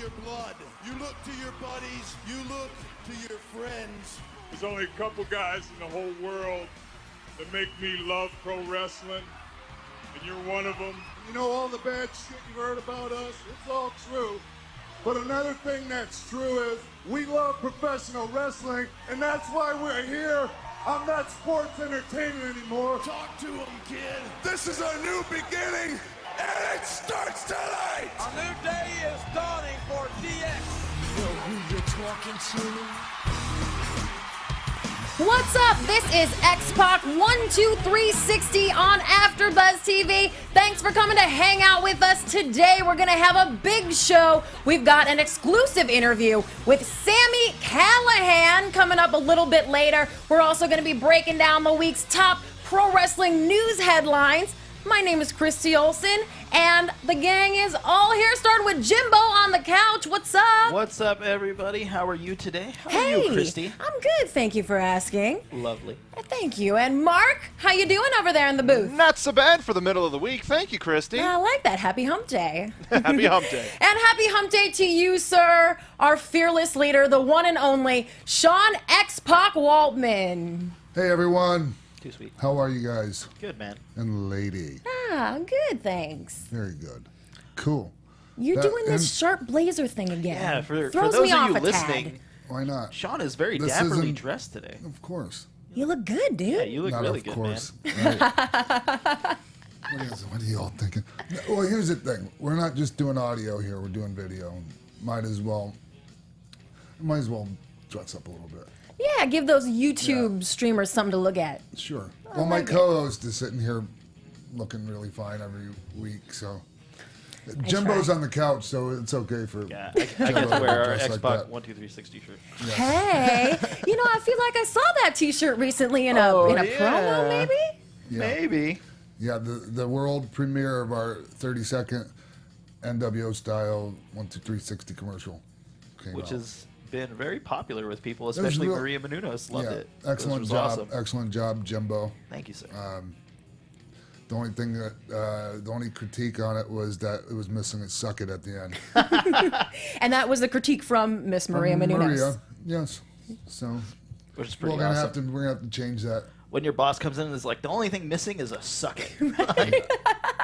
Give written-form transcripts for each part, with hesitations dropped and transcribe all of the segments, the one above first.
your blood. You look to your buddies. You look to your friends. There's only a couple guys in the whole world that make me love pro wrestling, and you're one of them. You know, all the bad shit you've heard about us, it's all true. But another thing that's true is we love professional wrestling, and that's why we're here. I'm not sports entertainment anymore. Talk to him, kid. This is a new beginning, and it starts tonight. A new day is dawning for DX. Know who you're talking to? What's up? This is X-Pac 12360 on AfterBuzz TV. Thanks for coming to hang out with us today. We're going to have a big show. We've got an exclusive interview with Sami Callihan coming up a little bit later. We're also going to be breaking down the week's top pro wrestling news headlines. My name is Christy Olsen, and the gang is all here, starting with Jimbo on the couch. What's up? What's up, everybody? How are you today? How Hey, are you, Christy? I'm good. Thank you for asking. Lovely. Thank you. And Mark, how you doing over there in the booth? Not so bad for the middle of the week. Thank you, Christy. I like that. Happy Hump Day. Happy Hump Day. And happy Hump Day to you, sir, our fearless leader, the one and only Sean X-Pac Waltman. Hey, everyone. Too sweet. How are you guys? Good, man. And lady. Ah, good, thanks. Very good. Cool. You're That- doing this and- sharp blazer thing again. Yeah, for Throws those me of off you a listening, tad. Why not? Sean is very This dapperly isn't- dressed today. Of course. You look good, dude. Yeah, you look Not really of good, course. man. Right. What are y'all thinking? Well, here's the thing. We're not just doing audio here. We're doing video. Might as well dress up a little bit. Yeah, give those YouTube streamers something to look at. Sure. Well, my like it. co-host is sitting here looking really fine every week, so Jimbo's try. on the couch, so it's okay for. Yeah, I get Jimbo to wear our dress like X-Pac that. 12360 shirt. Hey, you know, I feel like I saw that T-shirt recently in a Oh, promo, yeah. maybe. Yeah. Maybe. Yeah, the world premiere of our 30-second NWO style 12360 commercial came Which out. has been very popular with people, especially real- Maria Menounos loved it. Excellent It was job, awesome. excellent job, Jimbo. Thank you, sir. The only thing that the only critique on it was that it was missing a suck it at the end. And that was the critique from Miss Maria Menounos. Maria, yes. So Which is pretty we're gonna awesome. have to change that. When your boss comes in and is like, the only thing missing is a suck it.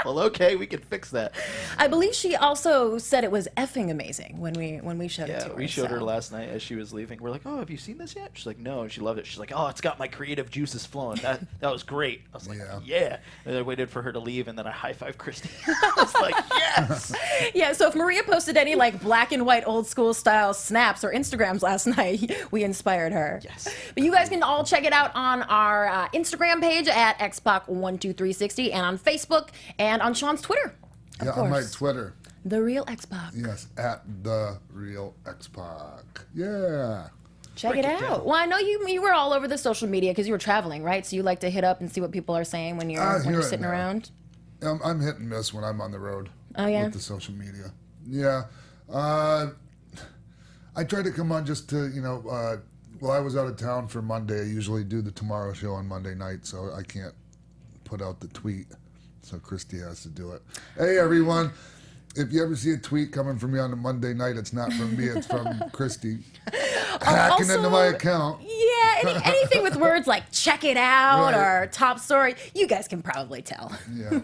Well, okay, we can fix that. I believe she also said it was effing amazing when we showed it to Yeah, her. we showed her so. last night as she was leaving. We're like, oh, have you seen this yet? She's like, no. And she loved it. She's like, oh, it's got my creative juices flowing. That was great. I was like, Yeah. yeah. And I waited for her to leave, and then I high-fived Christy. I was like, yes. Yeah, so if Maria posted any like black and white old school style snaps or Instagrams last night, we inspired her. Yes. But you guys can all check it out on our Instagram page at xpac12360 and on Facebook and on Sean's Twitter. Of Yeah, course. on my Twitter. The real X-Pac. Yes, at the real X-Pac. Yeah. Check Break it it out. down. Well, I know you were all over the social media because you were traveling, right? So you like to hit up and see what people are saying when I hear you're it sitting now. around. I'm hit and miss when I'm on the road. Oh, yeah? With the social media. Yeah. I try to come on just to, I was out of town for Monday. I usually do the Tomorrow Show on Monday night, so I can't put out the tweet. So Christy has to do it. Hey, everyone. If you ever see a tweet coming from me on a Monday night, it's not from me. It's from Christy. Hacking into my account. Yeah, anything with words like check it out Right. or top story, you guys can probably tell. Yeah.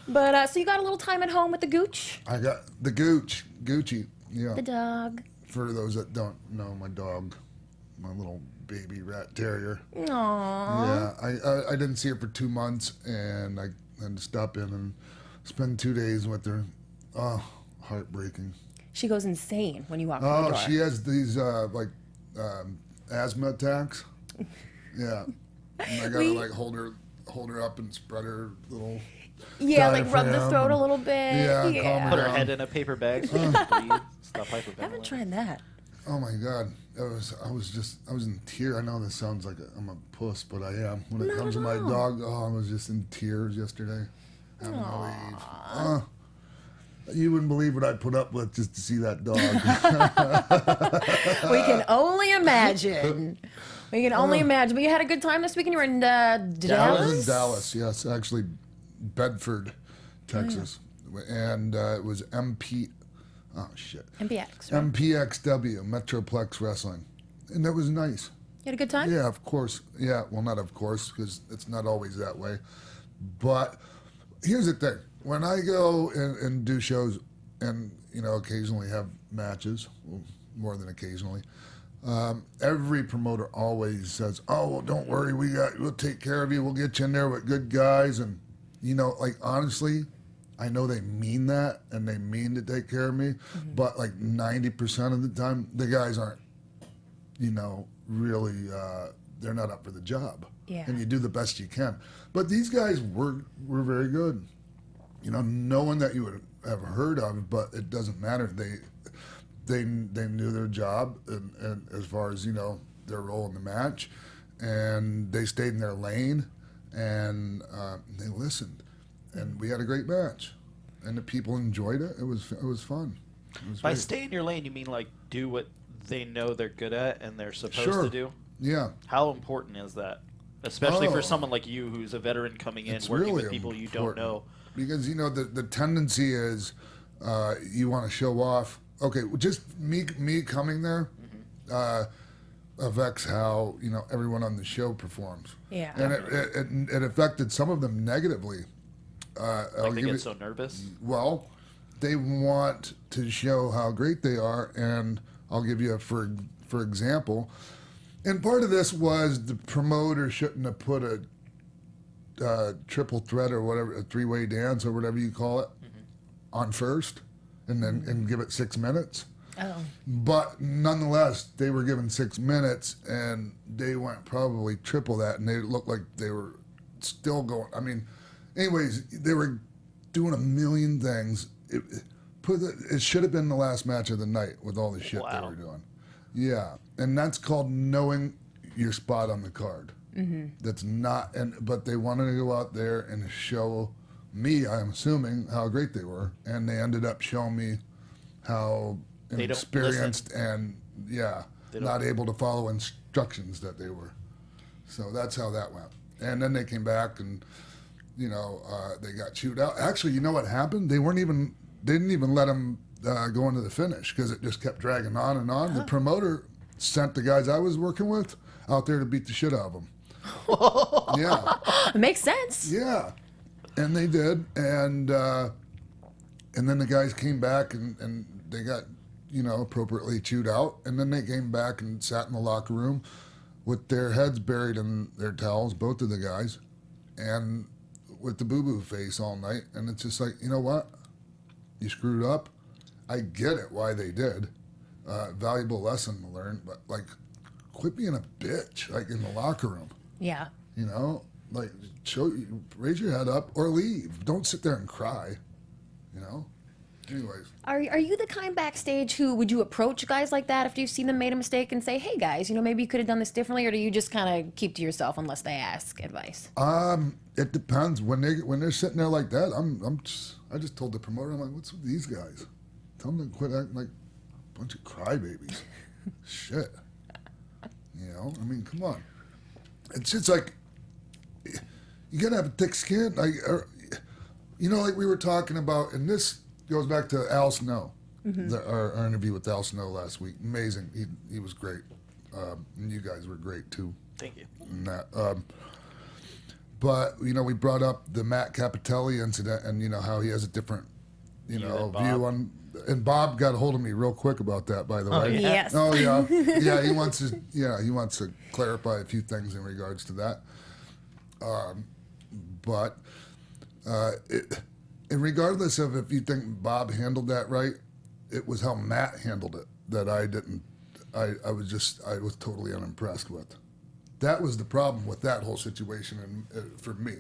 But so you got a little time at home with the gooch? I got the Gucci. Yeah. The dog. For those that don't know, my dog, my little baby rat terrier. Aww. Yeah, I didn't see her for 2 months, and I had to stop in and spend 2 days with her. Oh, heartbreaking. She goes insane when you walk in the Oh, door. she has these asthma attacks. Yeah, and I gotta like hold her up and spread her little. Yeah, like rub the diaphragm throat a and- little bit. Yeah, calm her Put her down. head in a paper bag so she can breathe. Stop I haven't hyperventilating. tried that. Oh my God, I was in tears. I know this sounds like I'm a puss, but I am. When it Not comes to at my all. dog, I was just in tears yesterday. Having to leave. You wouldn't believe what I put up with just to see that dog. We can only imagine. We can only imagine. But you had a good time this weekend. You were in I was Dallas? in Dallas, yes, actually Bedford, Texas, and it was MP Oh, shit. MPX, right? MPXW, Metroplex Wrestling. And that was nice. You had a good time? Yeah, of course. Yeah, well, not of course, because it's not always that way. But here's the thing. When I go and do shows and, occasionally have matches, well, more than occasionally, every promoter always says, oh, well, don't worry, we'll take care of you. We'll get you in there with good guys. And, honestly, I know they mean that and they mean to take care of me. Mm-hmm. But 90% of the time, the guys aren't, really, they're not up for the job. Yeah. And you do the best you can. But these guys were very good. No one that you would have heard of, but it doesn't matter. They knew their job and as far as, their role in the match. And they stayed in their lane and they listened. And we had a great match. And the people enjoyed it. It was fun. It was By great. stay in your lane, you mean do what they know they're good at and they're supposed Sure. to do? Yeah. How important is that? Especially for someone like you who's a veteran coming in, It's working really with people you don't know. Because, the tendency is you want to show off. Okay, just me coming there affects how, everyone on the show performs. Yeah. And it affected some of them negatively. They get so nervous? Well, they want to show how great they are, and I'll give you for example. And part of this was the promoter shouldn't have put a triple threat or whatever, a three-way dance or whatever you call it, on first, and give it 6 minutes. Oh. But nonetheless, they were given 6 minutes, and they went probably triple that, and they looked like they were still going. I mean, anyways, they were doing a million things. It should have been the last match of the night with all the shit they were doing. Yeah, and that's called knowing your spot on the card. Mm-hmm. That's not, but they wanted to go out there and show me, I'm assuming, how great they were, and they ended up showing me how inexperienced and not able to follow instructions that they were. So that's how that went. And then they came back and they got chewed out. Actually, you know what happened? They didn't even let them go into the finish because it just kept dragging on and on. The promoter sent the guys I was working with out there to beat the shit out of them. Yeah. It makes sense. Yeah. And they did. And then the guys came back and they got, appropriately chewed out. And then they came back and sat in the locker room with their heads buried in their towels, both of the guys, and with the boo-boo face all night. And it's just like, you know what? You screwed up. I get it why they did. Valuable lesson to learn, but quit being a bitch, in the locker room. Yeah. Raise your head up or leave. Don't sit there and cry. Anyways. Are you the kind backstage who would you approach guys like that after you've seen them made a mistake and say, hey guys, maybe you could have done this differently, or do you just kind of keep to yourself unless they ask advice? It depends. When they're sitting there like that, I just told the promoter, I'm like, what's with these guys? Tell them to quit acting like a bunch of crybabies. Shit. I mean, come on. It's just you gotta have a thick skin. Like we were talking about, and this goes back to Al Snow, our interview with Al Snow last week. Amazing. He was great. And you guys were great too. Thank you. And that, but we brought up the Matt Capitelli incident, and how he has a different, view on. And Bob got a hold of me real quick about that, by the way. Yeah. Yes. Oh yeah, yeah. He wants to clarify a few things in regards to that. But and regardless of if you think Bob handled that right, it was how Matt handled it that I didn't. I was totally unimpressed with. That was the problem with that whole situation, and for me,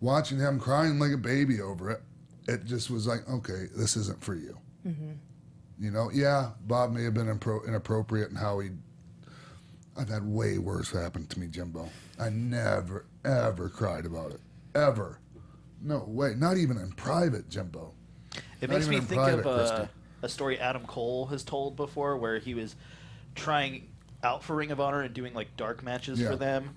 watching him crying like a baby over it, it just was like, okay, this isn't for you. Mm-hmm. Yeah, Bob may have been inappropriate in how I've had way worse happen to me, Jimbo. I never, ever cried about it. Ever. No way. Not even in private, Jimbo. It Not makes even me in think private, of Christy. a story Adam Cole has told before where he was trying out for Ring of Honor and doing dark matches for them.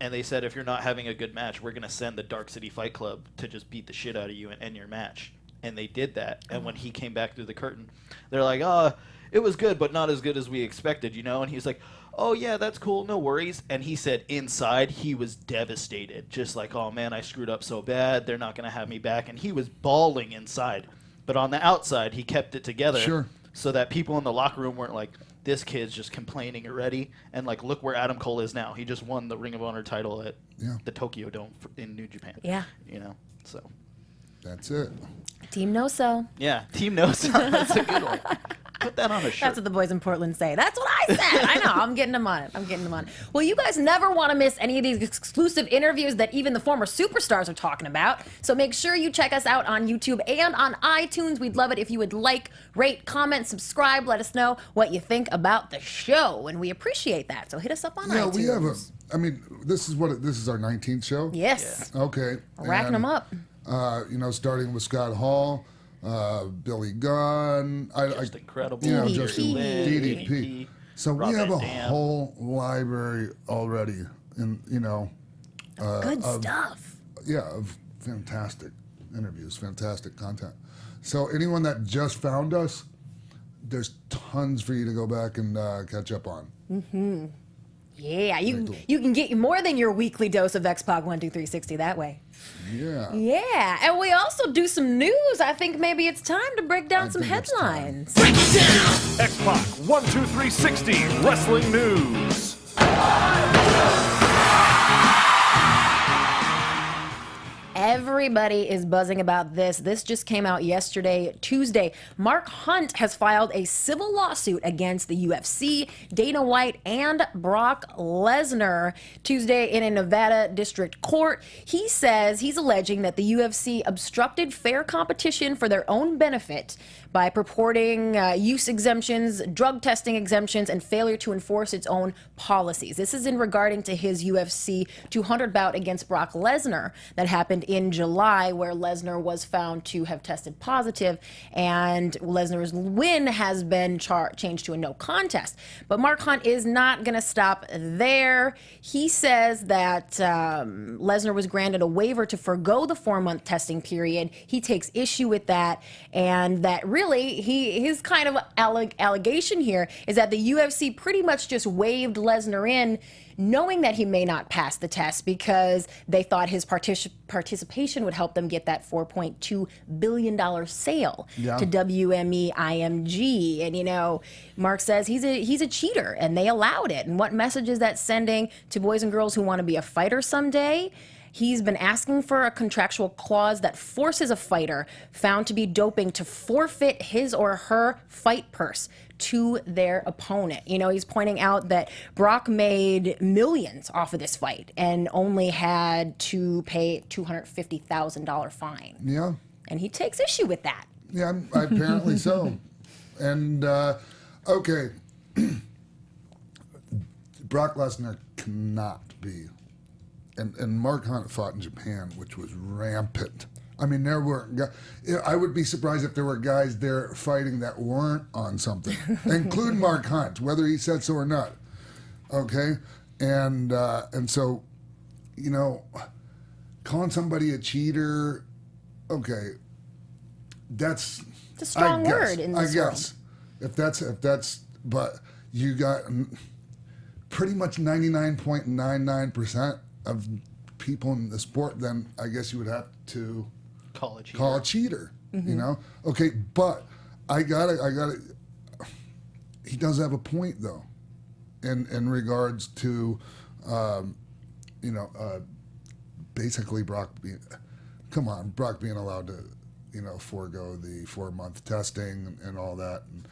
And they said, if you're not having a good match, we're going to send the Dark City Fight Club to just beat the shit out of you and end your match. And they did that. And when he came back through the curtain, they're like, it was good, but not as good as we expected, you know? And he's like, oh, yeah, that's cool, no worries. And he said inside he was devastated, just like, oh, man, I screwed up so bad. They're not going to have me back. And he was bawling inside. But on the outside, he kept it together so that people in the locker room weren't like, this kid's just complaining already. And, like, look where Adam Cole is now. He just won the Ring of Honor title at the Tokyo Dome in New Japan. Yeah. You know, so. That's it. Team No-So. Yeah, Team No-So. That's a good one. Put that on a shirt. That's what the boys in Portland say. That's what I said. I know. I'm getting them on it. Well, you guys never want to miss any of these exclusive interviews that even the former superstars are talking about. So make sure you check us out on YouTube and on iTunes. We'd love it if you would like, rate, comment, subscribe. Let us know what you think about the show, and we appreciate that. So hit us up on iTunes. Yeah, we have this is our 19th show? Yes. Yeah. Okay. Racking them up. Starting with Scott Hall, Billy Gunn, just incredible. Just DDP. So we have a whole library already, and good stuff. Yeah, of fantastic interviews, fantastic content. So anyone that just found us, there's tons for you to go back and catch up on. Mm-hmm. Yeah, you can get more than your weekly dose of X-Pac 12360 that way. Yeah. Yeah, and we also do some news. I think maybe it's time to break down some headlines. Break it down! X-Pac 12360 Wrestling News. Everybody is buzzing about this. This just came out yesterday, Tuesday. Mark Hunt has filed a civil lawsuit against the UFC, Dana White, and Brock Lesnar Tuesday in a Nevada district court. He says he's alleging that the UFC obstructed fair competition for their own benefit by purporting use exemptions, drug testing exemptions, and failure to enforce its own policies. This is in regarding to his UFC 200 bout against Brock Lesnar that happened in July, where Lesnar was found to have tested positive, and Lesnar's win has been changed to a no contest. But Mark Hunt is not going to stop there. He says that Lesnar was granted a waiver to forgo the 4-month testing period. He takes issue with that, and that really his kind of allegation here is that the UFC pretty much just waved Lesnar in, knowing that he may not pass the test because they thought his participation would help them get that $4.2 billion sale to WME IMG. And, Mark says he's a cheater, and they allowed it. And what message is that sending to boys and girls who want to be a fighter someday? He's been asking for a contractual clause that forces a fighter found to be doping to forfeit his or her fight purse to their opponent. He's pointing out that Brock made millions off of this fight and only had to pay $250,000 fine. Yeah. And he takes issue with that. Yeah, apparently so. And, okay. Brock Lesnar cannot be. And Mark Hunt fought in Japan, which was rampant. I mean, there were. I would be surprised if there were guys there fighting that weren't on something, including Mark Hunt, whether he said so or not. Okay, and so, calling somebody a cheater, okay, that's it's a strong word in this world. If that's, but you got pretty much 99.99% of people in the sport, then I guess you would have to call a cheater. Mm-hmm. Okay, but I gotta. He does have a point though, in regards to, basically Brock being allowed to, forego the 4-month testing and all that. And,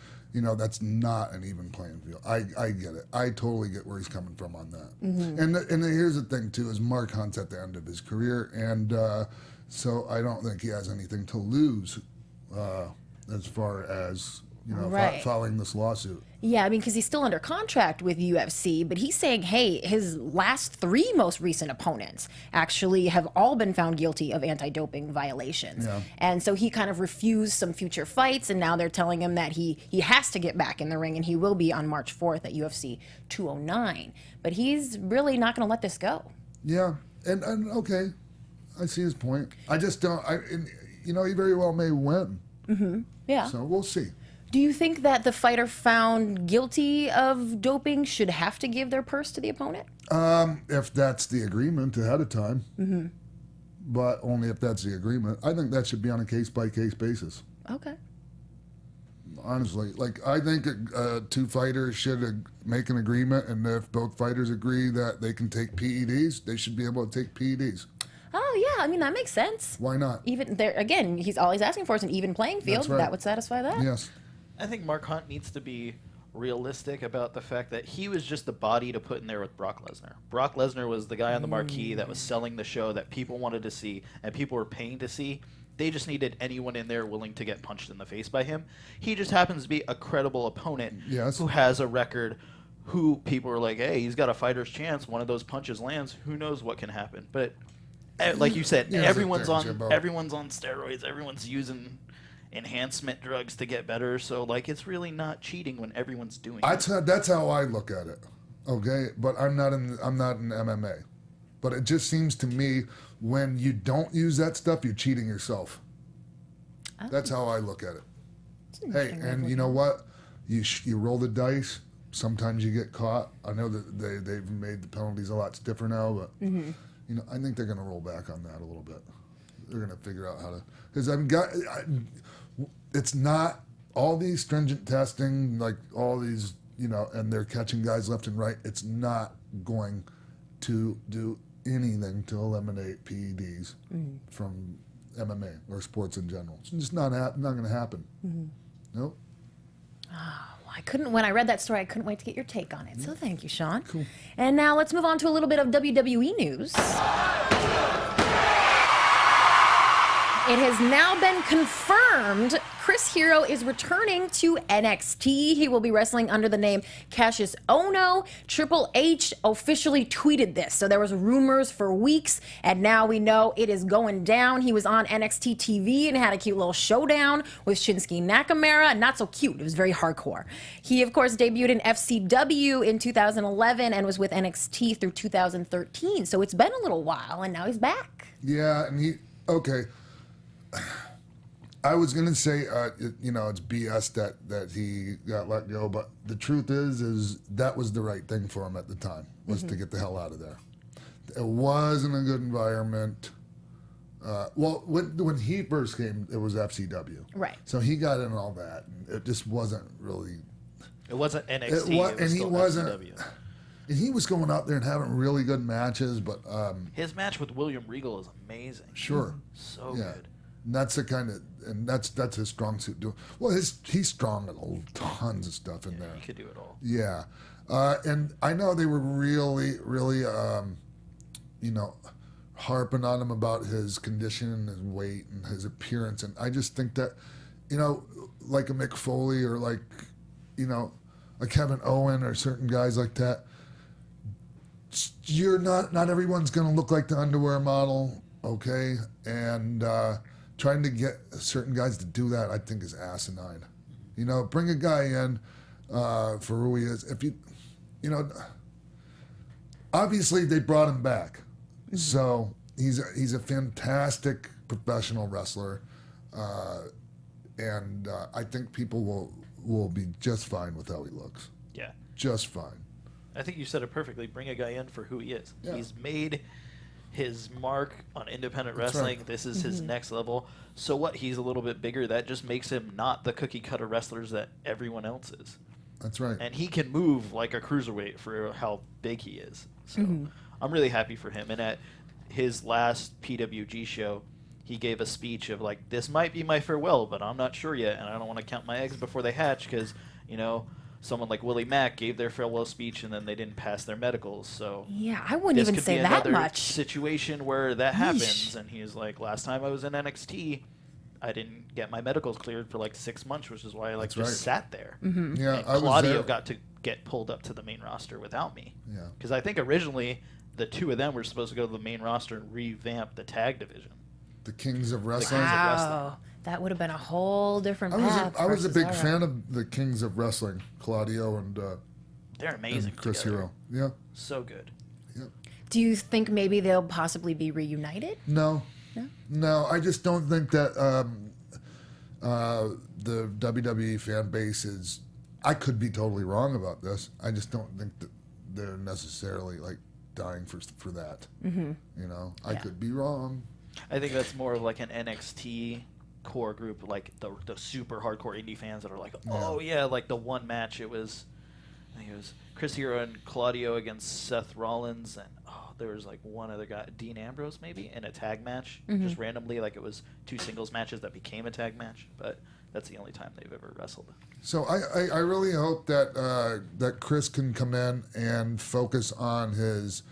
that's not an even playing field. I get it. I totally get where he's coming from on that. Mm-hmm. And here's the thing, too, is Mark Hunt's at the end of his career, and so I don't think he has anything to lose as far as, filing this lawsuit. Yeah, I mean, because he's still under contract with UFC, but he's saying, hey, his last 3 most recent opponents actually have all been found guilty of anti-doping violations. Yeah. And so he kind of refused some future fights, and now they're telling him that he has to get back in the ring, and he will be on March 4th at UFC 209. But he's really not going to let this go. Yeah, and okay, I see his point. I just don't, he very well may win. Yeah. So we'll see. Do you think that the fighter found guilty of doping should have to give their purse to the opponent? If that's the agreement ahead of time. But only if that's the agreement. I think that should be on a case-by-case basis. Okay. Honestly, I think two fighters should make an agreement, and if both fighters agree that they can take PEDs, they should be able to take PEDs. Oh yeah, I mean that makes sense. Why not? Even there again, all he's asking for is an even playing field. That's right. That would satisfy that. Yes. I think Mark Hunt needs to be realistic about the fact that he was just the body to put in there with Brock Lesnar. Brock Lesnar was the guy on the marquee that was selling the show that people wanted to see and people were paying to see. They just needed anyone in there willing to get punched in the face by him. He just happens to be a credible opponent who has a record, who people are like, hey, he's got a fighter's chance. One of those punches lands. Who knows what can happen? But like you said, everyone's on steroids. Everyone's using enhancement drugs to get better. So it's really not cheating when everyone's doing it. That's how I look at it. Okay, but I'm not in MMA. But it just seems to me when you don't use that stuff, you're cheating yourself. Oh. That's how I look at it. Hey, and you know what? You roll the dice. Sometimes you get caught. I know that they've made the penalties a lot stiffer now, but I think they're going to roll back on that a little bit. They're going to figure out how to. Because it's not all these stringent testing, like all these, and they're catching guys left and right. It's not going to do anything to eliminate PEDs from MMA or sports in general. It's just not going to happen. Nope. When I read that story, I couldn't wait to get your take on it. So thank you, Sean. Cool. And now let's move on to a little bit of WWE news. It has now been confirmed Chris Hero is returning to NXT. He will be wrestling under the name Cassius Ohno. Triple H officially tweeted this. So there was rumors for weeks, and now we know it is going down. He was on NXT TV and had a cute little showdown with Shinsuke Nakamura. Not so cute. It was very hardcore. He, of course, debuted in FCW in 2011 and was with NXT through 2013. So it's been a little while, and now he's back. Yeah, and okay. I was gonna say, it's BS that he got let go, but the truth is that was the right thing for him at the time, was to get the hell out of there. It wasn't a good environment. When he first came, it was FCW, right? So he got in all that, and it just wasn't really. It wasn't NXT. And he wasn't. FCW. And he was going out there and having really good matches, but his match with William Regal is amazing. Sure, so good. And that's the kind of, and that's his strong suit. Well, he's strong at tons of stuff in there. He could do it all. Yeah, and I know they were really, really, harping on him about his condition and his weight and his appearance, and I just think that, like a Mick Foley or like, a Kevin Owen or certain guys like that, you're not everyone's going to look like the underwear model, okay? And trying to get certain guys to do that, I think, is asinine. Bring a guy in for who he is. If obviously they brought him back, so he's a fantastic professional wrestler, and I think people will be just fine with how he looks. Yeah, just fine. I think you said it perfectly. Bring a guy in for who he is. Yeah. He's made his mark on independent wrestling. Right. This is his next level. So what? He's a little bit bigger. That just makes him not the cookie cutter wrestlers that everyone else is. That's right. And he can move like a cruiserweight for how big he is. So I'm really happy for him. And at his last PWG show, he gave a speech of like, this might be my farewell, but I'm not sure yet. And I don't want to count my eggs before they hatch because, someone like Willie Mack gave their farewell speech and then they didn't pass their medicals. So yeah, I wouldn't even say that much. This could be another situation where that happens. And he's like, last time I was in NXT, I didn't get my medicals cleared for like 6 months, which is why I sat there. Yeah, and Claudio got to get pulled up to the main roster without me. Yeah, because I think originally the two of them were supposed to go to the main roster and revamp the tag division. The Kings of Wrestling. Wow, that would have been a whole different path. I was a big fan of the Kings of Wrestling, Claudio and they're amazing. And Chris together. Hero. Yeah. So good. Yeah. Do you think maybe they'll possibly be reunited? No. No, I just don't think that the WWE fan base is. I could be totally wrong about this. I just don't think that they're necessarily like dying for that. Mm-hmm. You know, I could be wrong. I think that's more of like an NXT core group, like the super hardcore indie fans that are like, oh yeah, like the one match I think it was Chris Hero and Claudio against Seth Rollins, and there was like one other guy, Dean Ambrose maybe, in a tag match, just randomly, like it was 2 singles matches that became a tag match, but that's the only time they've ever wrestled. So I really hope that that Chris can come in and focus on his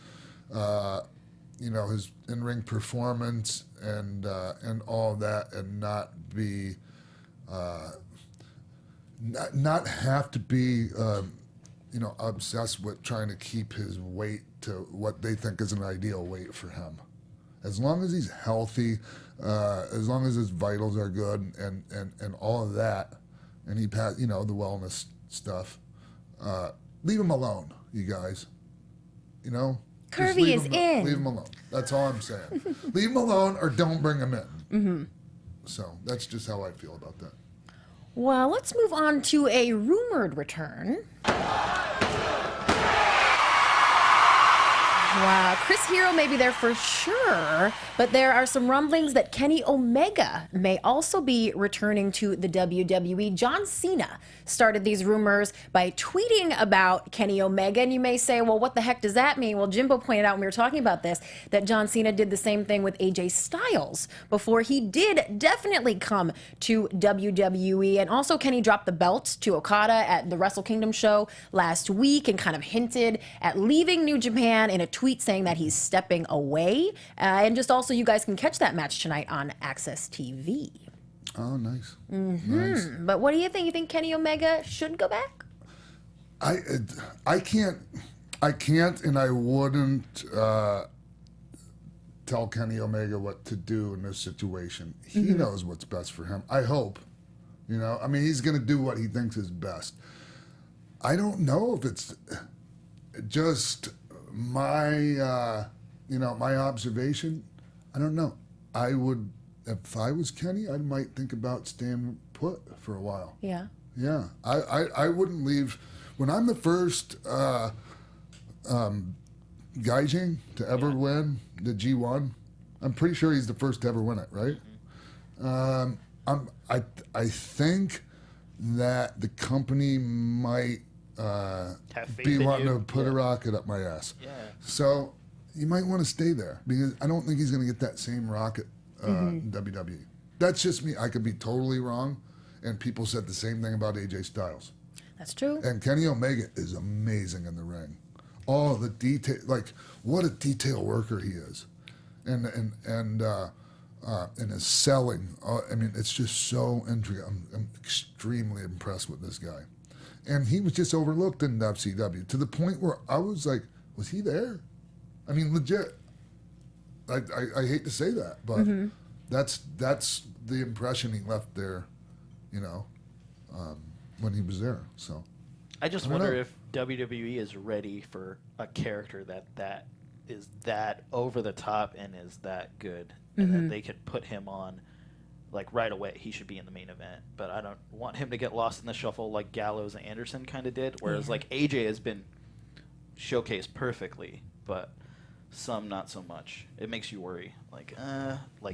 his in-ring performance and all of that, and not be not have to be obsessed with trying to keep his weight to what they think is an ideal weight for him. As long as he's healthy, as long as his vitals are good, and all of that, and he passed, the wellness stuff, leave him alone, you guys. Curvy is in. Leave him alone. That's all I'm saying. Leave him alone or don't bring him in. Mm-hmm. So that's just how I feel about that. Well, let's move on to a rumored return. Wow, Chris Hero may be there for sure, but there are some rumblings that Kenny Omega may also be returning to the WWE. John Cena started these rumors by tweeting about Kenny Omega, and you may say, well, what the heck does that mean? Well, Jimbo pointed out when we were talking about this that John Cena did the same thing with AJ Styles before he did definitely come to WWE. And also Kenny dropped the belt to Okada at the Wrestle Kingdom show last week and kind of hinted at leaving New Japan in a tweet saying that he's stepping away. And just also, you guys can catch that match tonight on Access TV. Oh, nice. Mm-hmm. Nice. But what do you think? You think Kenny Omega should go back? I can't, and I wouldn't tell Kenny Omega what to do in this situation. He knows what's best for him. I hope. He's going to do what he thinks is best. I don't know if it's just my my observation. I don't know. I would, if I was Kenny, I might think about staying put for a while. Yeah. Yeah. I wouldn't leave. When I'm the first Gaijin to ever win the G1, I'm pretty sure he's the first to ever win it, right? I think that the company might be wanting to put a rocket up my ass. Yeah. So you might want to stay there, because I don't think he's going to get that same rocket in WWE. That's just me. I could be totally wrong, and people said the same thing about AJ Styles. That's true. And Kenny Omega is amazing in the ring. All the detail, like what a detail worker he is, and his selling. It's just so intricate. I'm extremely impressed with this guy. And he was just overlooked in WCW to the point where I was like, was he there? Legit. I hate to say that, but that's the impression he left there, when he was there. So I just wonder if WWE is ready for a character that is that over the top and is that good, and that they could put him on. Like right away, he should be in the main event, but I don't want him to get lost in the shuffle like Gallows and Anderson kind of did. Whereas like AJ has been showcased perfectly, but some not so much. It makes you worry.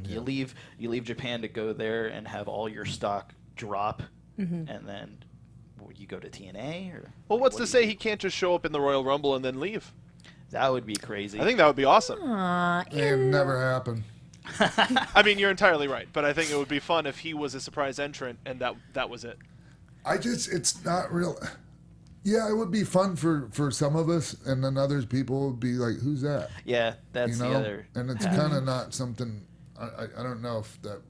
You leave Japan to go there and have all your stock drop, and then you go to TNA or. Well, what's to say he can't just show up in the Royal Rumble and then leave? That would be crazy. I think that would be awesome. It never happened. You're entirely right, but I think it would be fun if he was a surprise entrant and that was it. It's not real. Yeah, it would be fun for some of us, and then others people would be like, who's that? Yeah, that's the other. And it's kind of not something, I don't know but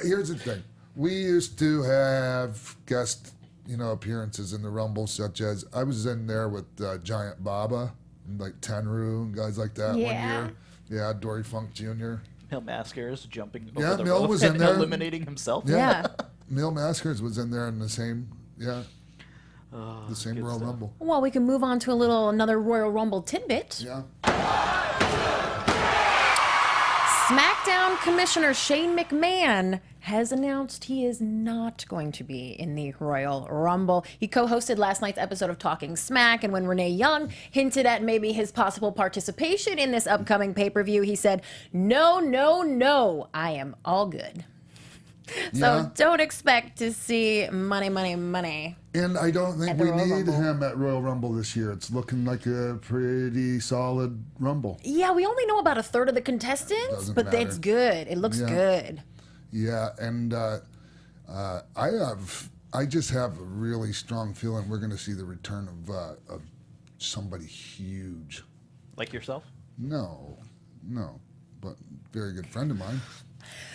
here's the thing. We used to have guest, appearances in the Rumble, such as I was in there with Giant Baba, and like Tenru and guys like that one year. Yeah, Dory Funk Jr. Mil Mascaras jumping over the Mil rope was and in there. eliminating himself. Yeah. Mil Mascaras was in there in the same, the same Royal Rumble. Well, we can move on to another Royal Rumble tidbit. Yeah. SmackDown Commissioner Shane McMahon has announced he is not going to be in the Royal Rumble. He co-hosted last night's episode of Talking Smack, and when Renee Young hinted at maybe his possible participation in this upcoming pay-per-view, he said, no, no, no, I am all good. So don't expect to see money, money, money. And I don't think the we Royal need Rumble. him at Royal Rumble this year. It's looking like a pretty solid Rumble. Yeah, we only know about a third of the contestants, Doesn't but matter. it's good. It looks good. Yeah, and I just have a really strong feeling we're going to see the return of somebody huge. Like yourself? No, but very good friend of mine.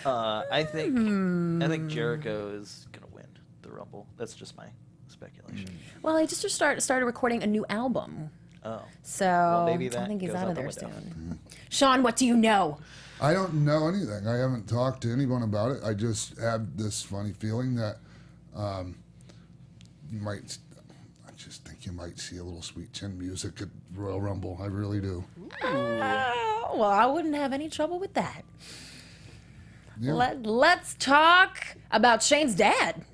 I think Jericho is gonna win the Rumble. That's just my speculation. Well, he just started recording a new album. Oh, So maybe that I think he's goes out out of the there window. soon. Sean, what do you know? I don't know anything. I haven't talked to anyone about it. I just have this funny feeling that you might. I just think you might see a little Sweet Chin music at Royal Rumble. I really do. Well, I wouldn't have any trouble with that. Yeah. Let's talk about Shane's dad.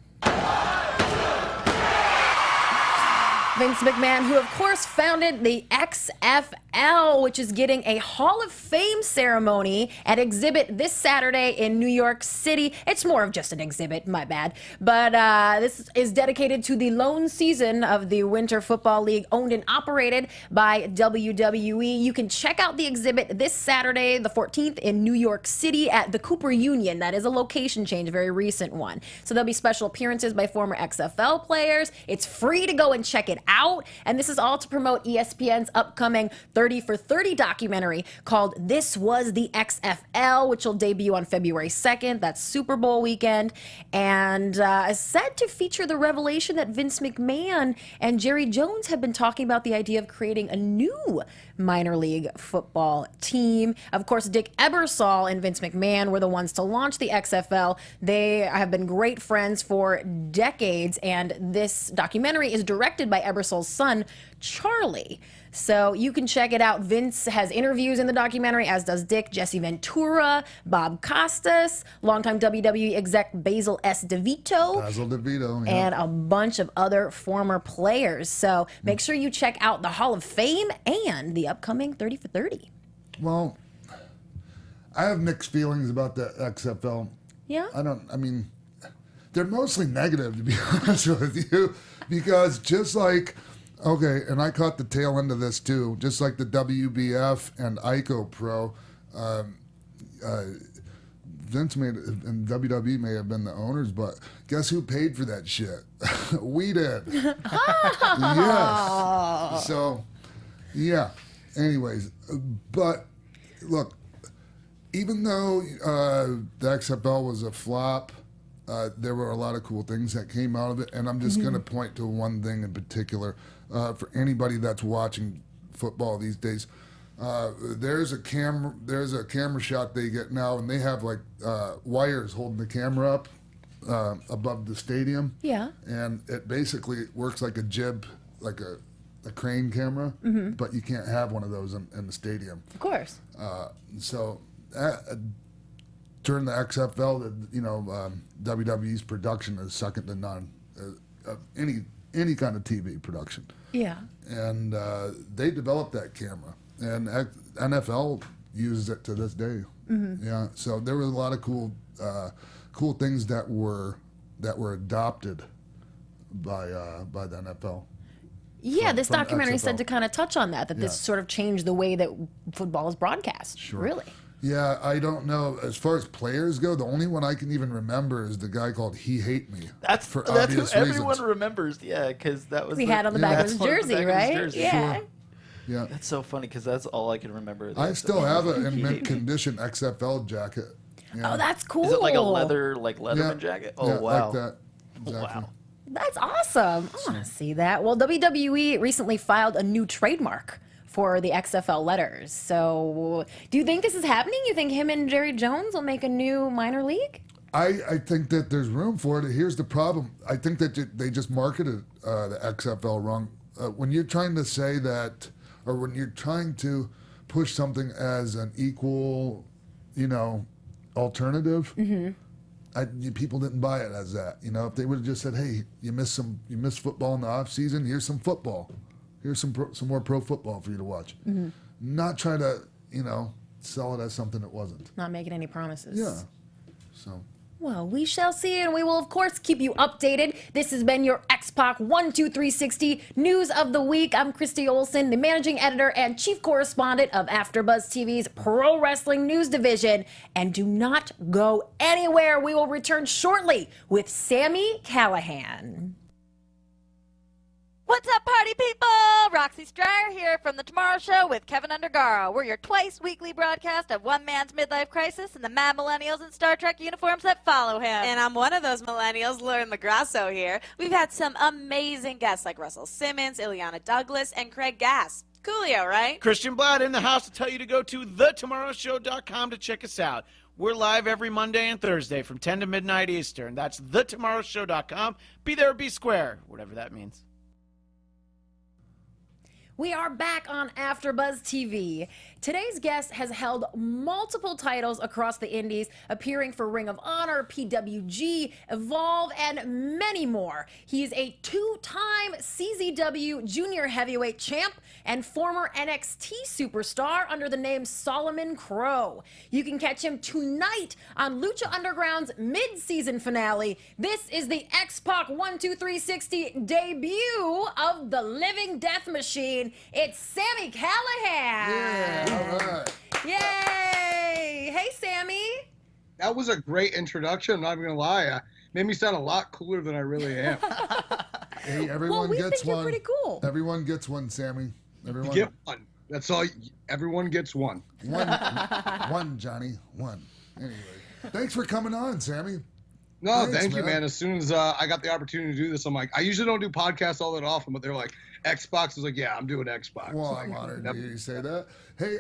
Vince McMahon, who of course founded the XFL, which is getting a Hall of Fame ceremony at Exhibit this Saturday in New York City. It's more of just an exhibit, my bad. But this is dedicated to the lone season of the Winter Football League, owned and operated by WWE. You can check out the exhibit this Saturday, the 14th, in New York City at the Cooper Union. That is a location change, a very recent one. So there'll be special appearances by former XFL players. It's free to go and check it out. And this is all to promote ESPN's upcoming 30 for 30 documentary called This Was the XFL, which will debut on February 2nd. That's Super Bowl weekend. And is said to feature the revelation that Vince McMahon and Jerry Jones have been talking about the idea of creating a new minor league football team. Of course, Dick Ebersol and Vince McMahon were the ones to launch the XFL. They have been great friends for decades, and this documentary is directed by Ebersol's son, Charlie. So you can check it out. Vince has interviews in the documentary, as does Dick, Jesse Ventura, Bob Costas, longtime WWE exec Basil S. DeVito. Basil DeVito, yeah. And a bunch of other former players. So make sure you check out the Hall of Fame and the upcoming 30 for 30. Well, I have mixed feelings about the XFL. Yeah? I mean, they're mostly negative, to be honest with you, because just like, okay, and I caught the tail end of this too, just like the WBF and ICO Pro, Vince and WWE may have been the owners, but guess who paid for that shit? We did. Yes. So, yeah. Anyways, but look, even though the XFL was a flop, there were a lot of cool things that came out of it, and I'm just going to point to one thing in particular. For anybody that's watching football these days, there's a camera shot they get now, and they have like wires holding the camera up above the stadium. Yeah. And it basically works like a jib, like a crane camera, but you can't have one of those in the stadium. Of course. So during the XFL, WWE's production is second to none. Any kind of TV production. Yeah. And they developed that camera, and NFL uses it to this day. Yeah. So there were a lot of cool things that were adopted by the NFL. Yeah, this from documentary is said XFL. to kind of touch on that this sort of changed the way that football is broadcast. Sure. Really. Yeah, I don't know. As far as players go, the only one I can even remember is the guy called He Hate Me. That's who obvious everyone reasons. remembers. Yeah, because that was We had on the back of his that's one jersey, the back of his right? jersey. Yeah. Sure. Yeah. That's so funny because that's all I can remember. I still have an in mint condition XFL jacket. Yeah. Oh, that's cool. Is it like a leather, Letterman jacket? Oh, yeah, wow. like that. Exactly. Wow. That's awesome. I want to see that. Well, WWE recently filed a new trademark for the XFL letters. So do you think this is happening? You think him and Jerry Jones will make a new minor league? I think that there's room for it. Here's the problem. I think that they just marketed the XFL wrong. When you're trying to say that, or when you're trying to push something as an equal alternative. People didn't buy it as that. If they would have just said, "Hey, you missed football in the off season. Here's some football. Here's some more pro football for you to watch." Not try to sell it as something it wasn't. Not making any promises. Yeah. So. Well, we shall see, and we will, of course, keep you updated. This has been your X-Pac 12360 News of the Week. I'm Christy Olson, the managing editor and chief correspondent of AfterBuzz TV's Pro Wrestling News Division. And do not go anywhere. We will return shortly with Sami Callihan. What's up, party people? Roxy Stryer here from The Tomorrow Show with Keven Undergaro. We're your twice-weekly broadcast of one man's midlife crisis and the mad millennials in Star Trek uniforms that follow him. And I'm one of those millennials, Lauren Magrasso here. We've had some amazing guests like Russell Simmons, Ileana Douglas, and Craig Gass. Coolio, right? Christian Blatt in the house to tell you to go to thetomorrowshow.com to check us out. We're live every Monday and Thursday from 10 to midnight Eastern. That's thetomorrowshow.com. Be there or be square, whatever that means. We are back on AfterBuzz TV. Today's guest has held multiple titles across the indies, appearing for Ring of Honor, PWG, Evolve, and many more. He is a two-time CZW Junior Heavyweight Champ and former NXT superstar under the name Solomon Crow. You can catch him tonight on Lucha Underground's mid-season finale. This is the X-Pac 12360 debut of the Living Death Machine. It's Sami Callihan. Yeah, all right. Yay! Hey, Sami. That was a great introduction. I'm not even gonna lie. Made me sound a lot cooler than I really am. Hey, everyone we gets think you're one. pretty cool. Everyone gets one, Sammy. Everyone You get one. That's all. Everyone gets one. one, Johnny. One. Anyway, thanks for coming on, Sammy. No, Thanks, thank you, man. As soon as I got the opportunity to do this, I'm like, I usually don't do podcasts all that often, but they're like, Xbox. I was like, yeah, I'm doing Xbox. Well, I'm honored to hear you say that. Hey,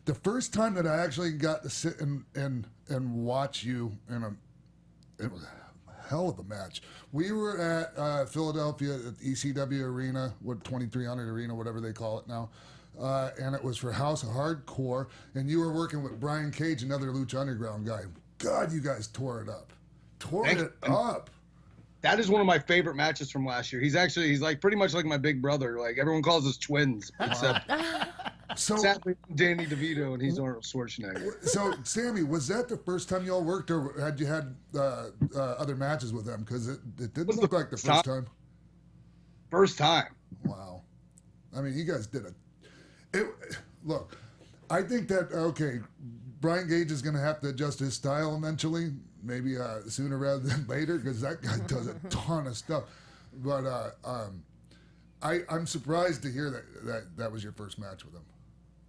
the first time that I actually got to sit and watch you it was a hell of a match. We were at Philadelphia at ECW Arena, 2300 Arena, whatever they call it now. And it was for House of Hardcore, and you were working with Brian Cage, another Lucha Underground guy. God, you guys tore it up. Up. That is one of my favorite matches from last year. He's like pretty much like my big brother. Like everyone calls us twins, except sadly Danny DeVito and he's Arnold Schwarzenegger. So, Sammy, was that the first time y'all worked, or had you had other matches with them? Because it didn't look like the first time. First time. Wow. I mean, you guys did it. Look, I think that Brian Cage is going to have to adjust his style eventually, maybe sooner rather than later, because that guy does a ton of stuff. But I'm surprised to hear that was your first match with him.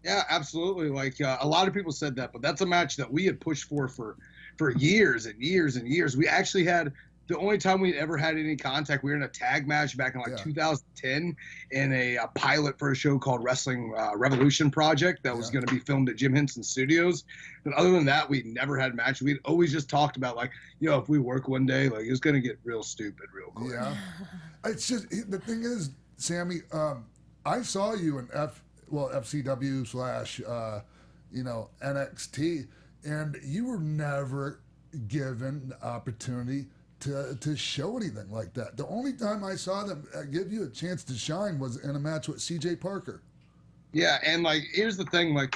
Yeah, absolutely. Like a lot of people said that, but that's a match that we had pushed for years and years and years. We actually had the only time we'd ever had any contact. We were in a tag match back in 2010 in a pilot for a show called Wrestling Revolution Project that was going to be filmed at Jim Henson Studios. But other than that, we never had a match. We'd always just talked about like, if we work one day, like it's going to get real stupid real quick. Yeah. It's just, the thing is, Sammy, I saw you in FCW / NXT, and you were never given the opportunity to show anything like that. The only time I saw them give you a chance to shine was in a match with CJ Parker. Yeah, and like here's the thing, like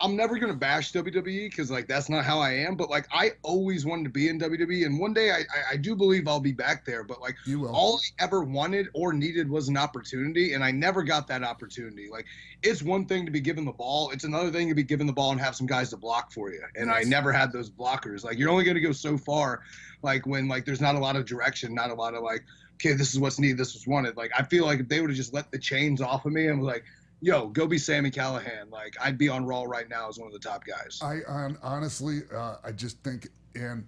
I'm never gonna bash WWE because like that's not how I am, but like I always wanted to be in WWE, and one day I do believe I'll be back there, but like all I ever wanted or needed was an opportunity, and I never got that opportunity. Like it's one thing to be given the ball, it's another thing to be given the ball and have some guys to block for you, and I never had those blockers. Like you're only gonna go so far, like when like there's not a lot of direction, not a lot of like, okay, this is what's needed, this is wanted. Like I feel like if they would have just let the chains off of me and was like, go be Sami Callihan, like I'd be on Raw right now as one of the top guys. Honestly, I just think, and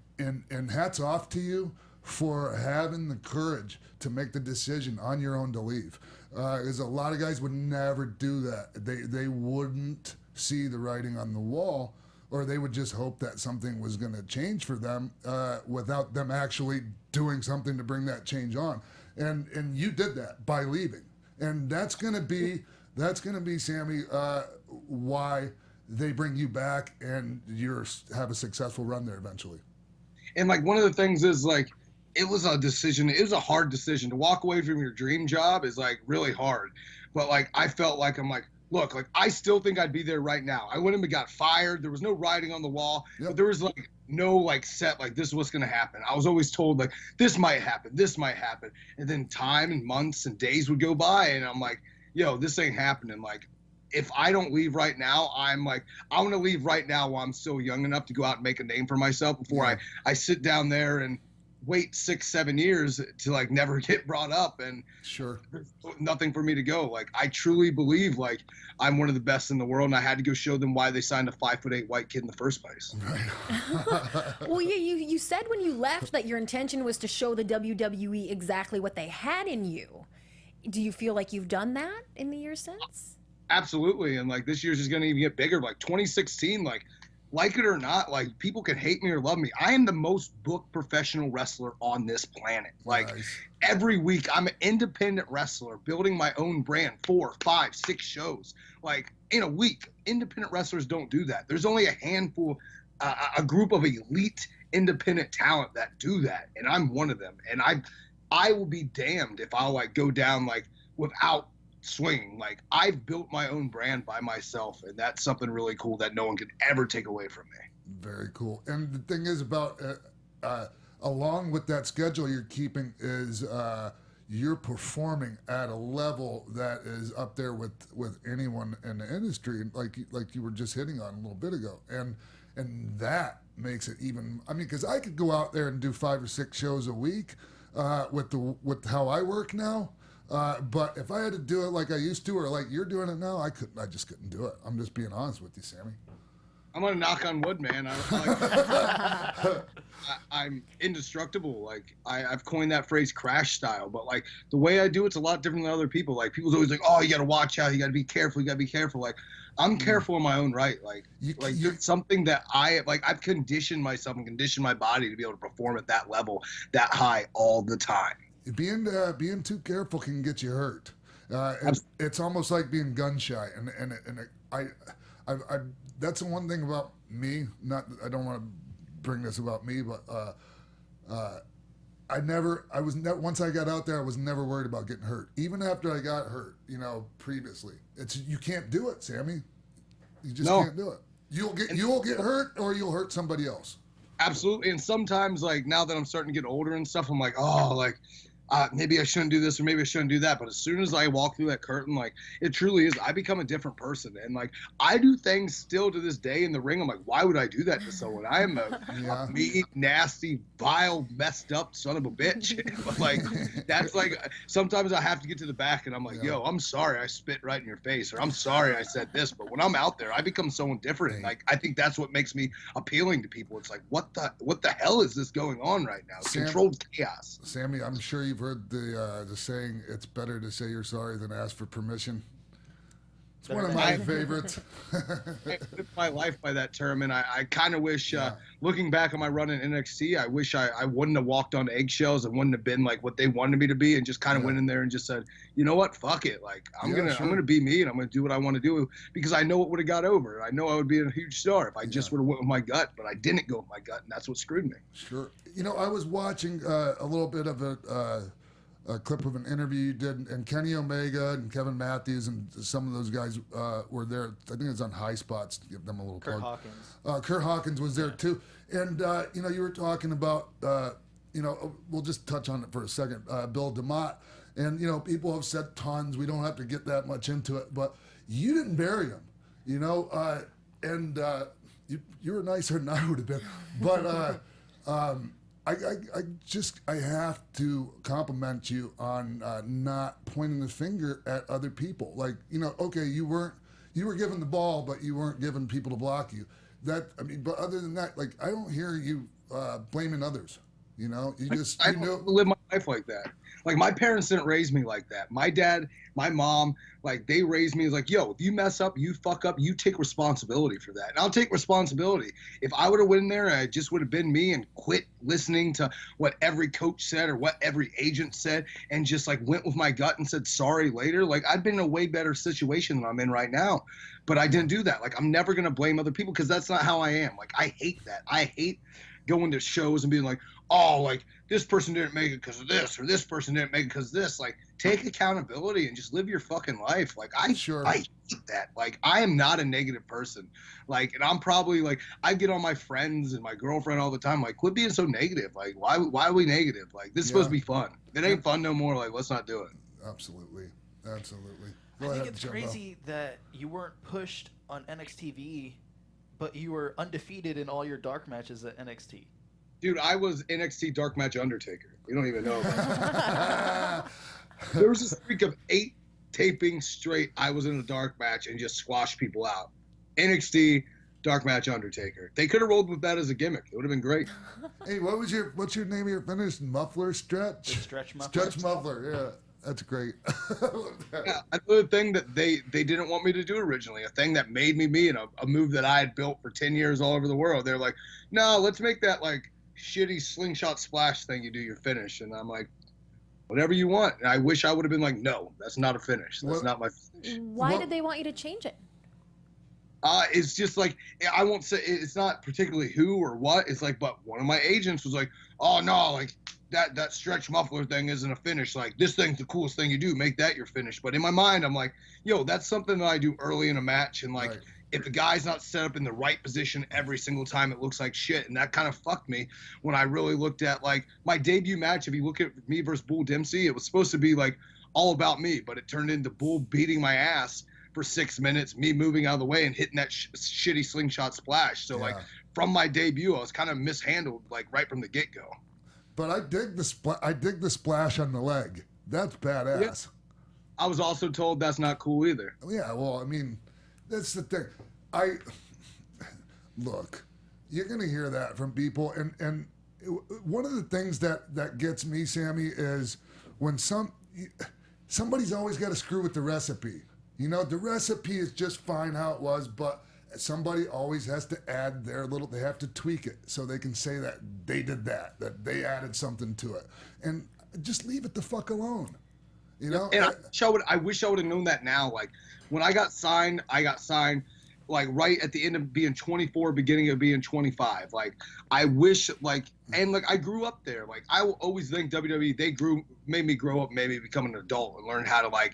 hats off to you for having the courage to make the decision on your own to leave. Because a lot of guys would never do that. They wouldn't see the writing on the wall, or they would just hope that something was going to change for them without them actually doing something to bring that change on. And you did that by leaving, and that's going to be Sammy, why they bring you back and you have a successful run there eventually. And like one of the things is like, it was a decision. It was a hard decision to walk away from your dream job is like really hard. But like, I felt like, I'm like, look, like I still think I'd be there right now. I wouldn't have got fired. There was no writing on the wall, but there was like no like set, like this is what's going to happen. I was always told like, this might happen. And then time and months and days would go by and I'm like, yo, this ain't happening. Like, if I don't leave right now, I'm like, I want to leave right now while I'm still young enough to go out and make a name for myself before I sit down there and wait 6-7 years to like never get brought up and there's nothing for me to go. Like, I truly believe like I'm one of the best in the world and I had to go show them why they signed a 5'8" white kid in the first place. Well, you said when you left that your intention was to show the WWE exactly what they had in you. Do you feel like you've done that in the years since? Absolutely. And like this year's just going to even get bigger. Like 2016, like it or not, like people can hate me or love me. I am the most booked professional wrestler on this planet. Like every week I'm an independent wrestler building my own brand, 4, 5, 6 shows. Like in a week, independent wrestlers don't do that. There's only a handful, a group of elite independent talent that do that. And I'm one of them. And I will be damned if I'll like go down like without swinging. Like I've built my own brand by myself and that's something really cool that no one can ever take away from me. Very cool. And the thing is about along with that schedule you're keeping is you're performing at a level that is up there with anyone in the industry, like you were just hitting on a little bit ago, and that makes it even, I mean, because I could go out there and do 5 or 6 shows a week with how I work now. But if I had to do it like I used to, or like you're doing it now, I just couldn't do it. I'm just being honest with you, Sammy. I'm gonna knock on wood, man. I'm indestructible. Like I've coined that phrase crash style, but like the way I do it's a lot different than other people. Like people's always like, oh, you gotta watch out, you gotta be careful, Like I'm careful in my own right. Like there's something that I've conditioned myself and conditioned my body to be able to perform at that level, that high all the time. Being too careful can get you hurt. It's almost like being gun shy, and I that's the one thing about me. I don't want to bring this about me, but once I got out there, I was never worried about getting hurt. Even after I got hurt, previously, you can't do it, Sammy. You just can't do it. You'll get hurt, or you'll hurt somebody else. Absolutely. And sometimes, like now that I'm starting to get older and stuff, I'm like, oh, like. Maybe I shouldn't do this or maybe I shouldn't do that. But as soon as I walk through that curtain, like it truly is, I become a different person. And like I do things still to this day in the ring. I'm like, why would I do that to someone? I am a mean, nasty, vile, messed up son of a bitch. But like that's like sometimes I have to get to the back and I'm like, yo, I'm sorry I spit right in your face, or I'm sorry I said this. But when I'm out there, I become someone different. And like I think that's what makes me appealing to people. It's like, what the hell is this going on right now? Controlled chaos. Sammy, I'm sure you've heard the saying, it's better to say you're sorry than ask for permission. It's one of my favorites. I live my life by that term, and I kind of wish, looking back on my run in NXT, I wish I wouldn't have walked on eggshells and wouldn't have been like what they wanted me to be, and just kind of went in there and just said, you know what, fuck it, like I'm gonna be me, and I'm gonna do what I want to do, because I know it would have got over. I know I would be a huge star if I just would have went with my gut, but I didn't go with my gut, and that's what screwed me. Sure. I was watching a little bit of a clip of an interview you did, and Kenny Omega and Kevin Matthews and some of those guys were there. I think it was on High Spots to give them a little plug. Kurt Hawkins was there too. And, you were talking about, we'll just touch on it for a second, Bill DeMott. And, people have said tons. We don't have to get that much into it. But you didn't bury him, and you were nicer than I would have been. But I have to compliment you on not pointing the finger at other people. Like, okay, you were given the ball, but you weren't given people to block you. But other than that, like, I don't hear you blaming others. You know, I live my life like that. Like, my parents didn't raise me like that. My dad, my mom, like, they raised me as like, yo, if you mess up, you fuck up, you take responsibility for that. And I'll take responsibility. If I would have went in there, I just would have been me and quit listening to what every coach said or what every agent said and just like went with my gut and said sorry later. Like, I'd been in a way better situation than I'm in right now. But I didn't do that. Like, I'm never going to blame other people because that's not how I am. Like, I hate that. I hate going to shows and being like, oh, like, this person didn't make it because of this, or this person didn't make it because of this. Like, take accountability and just live your fucking life. Like, I hate that. Like, I am not a negative person. Like, and I'm probably like, I get on my friends and my girlfriend all the time, like, quit being so negative. Like, why are we negative? Like, this is supposed to be fun. If it ain't fun no more, like, let's not do it. Absolutely. Absolutely. I think it's crazy that you weren't pushed on NXT, but you were undefeated in all your dark matches at NXT. Dude, I was NXT Dark Match Undertaker. You don't even know about that. There was a streak of 8 tapings straight. I was in a dark match and just squashed people out. NXT Dark Match Undertaker. They could have rolled with that as a gimmick. It would have been great. Hey, what's your name of your finish? Muffler Stretch? The Stretch Muffler. Stretch Muffler, yeah. That's great. Yeah, another thing that they didn't want me to do originally, a thing that made me and a move that I had built for 10 years all over the world. They're like, no, let's make that like shitty slingshot splash thing you do your finish. And I'm like, whatever you want. And I wish I would have been like, no, that's not a finish. That's not my finish. Why did they want you to change it? It's just like, I won't say, it's not particularly who or what. It's like, but one of my agents was like, oh no, like that stretch muffler thing isn't a finish. Like, this thing's the coolest thing you do. Make that your finish. But in my mind, I'm like, yo, that's something that I do early in a match. And like, if the guy's not set up in the right position every single time, it looks like shit. And that kind of fucked me when I really looked at like my debut match. If you look at me versus Bull Dempsey, it was supposed to be like all about me, but it turned into Bull beating my ass for 6 minutes, me moving out of the way and hitting that shitty slingshot splash. So like from my debut, I was kind of mishandled like right from the get-go. But I dig the splash on the leg. That's badass. Yeah. I was also told that's not cool either. Yeah, well, I mean, that's the thing. Look, you're gonna hear that from people, and one of the things that gets me, Sammy, is when somebody's always got to screw with the recipe. You know, the recipe is just fine how it was, but somebody always has to add their little. They have to tweak it so they can say that they did that they added something to it, and just leave it the fuck alone. You know, and I wish I would have known that now. Like when I got signed like right at the end of being 24, beginning of being 25. Like I wish and I grew up there. Like I will always think WWE, made me grow up, made me become an adult and learn how to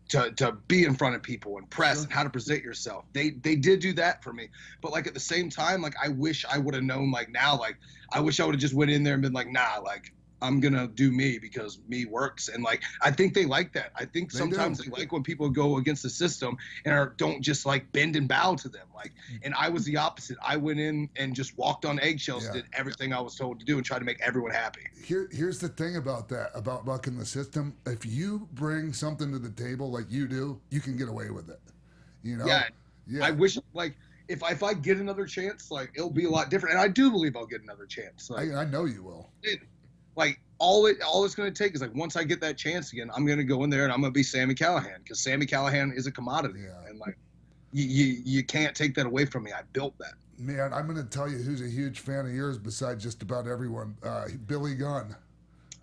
to be in front of people and press and how to present yourself. They did do that for me. But like at the same time, like I wish I would have known like now, like I wish I would have just went in there and been like, nah, like I'm gonna do me because me works. And like I think they like that. I think sometimes they like when people go against the system and don't just like bend and bow to them. Like, and I was the opposite. I went in and just walked on eggshells, did everything I was told to do and tried to make everyone happy. Here's the thing about that, about bucking the system. If you bring something to the table like you do, you can get away with it. You know? Yeah. I wish like if I get another chance, like it'll be a lot different. And I do believe I'll get another chance. Like, I know you will. Like all it's going to take is like once I get that chance again, I'm going to go in there and I'm going to be Sami Callihan because Sami Callihan is a commodity, and like you can't take that away from me. I built that. Man, I'm going to tell you who's a huge fan of yours besides just about everyone. Billy Gunn.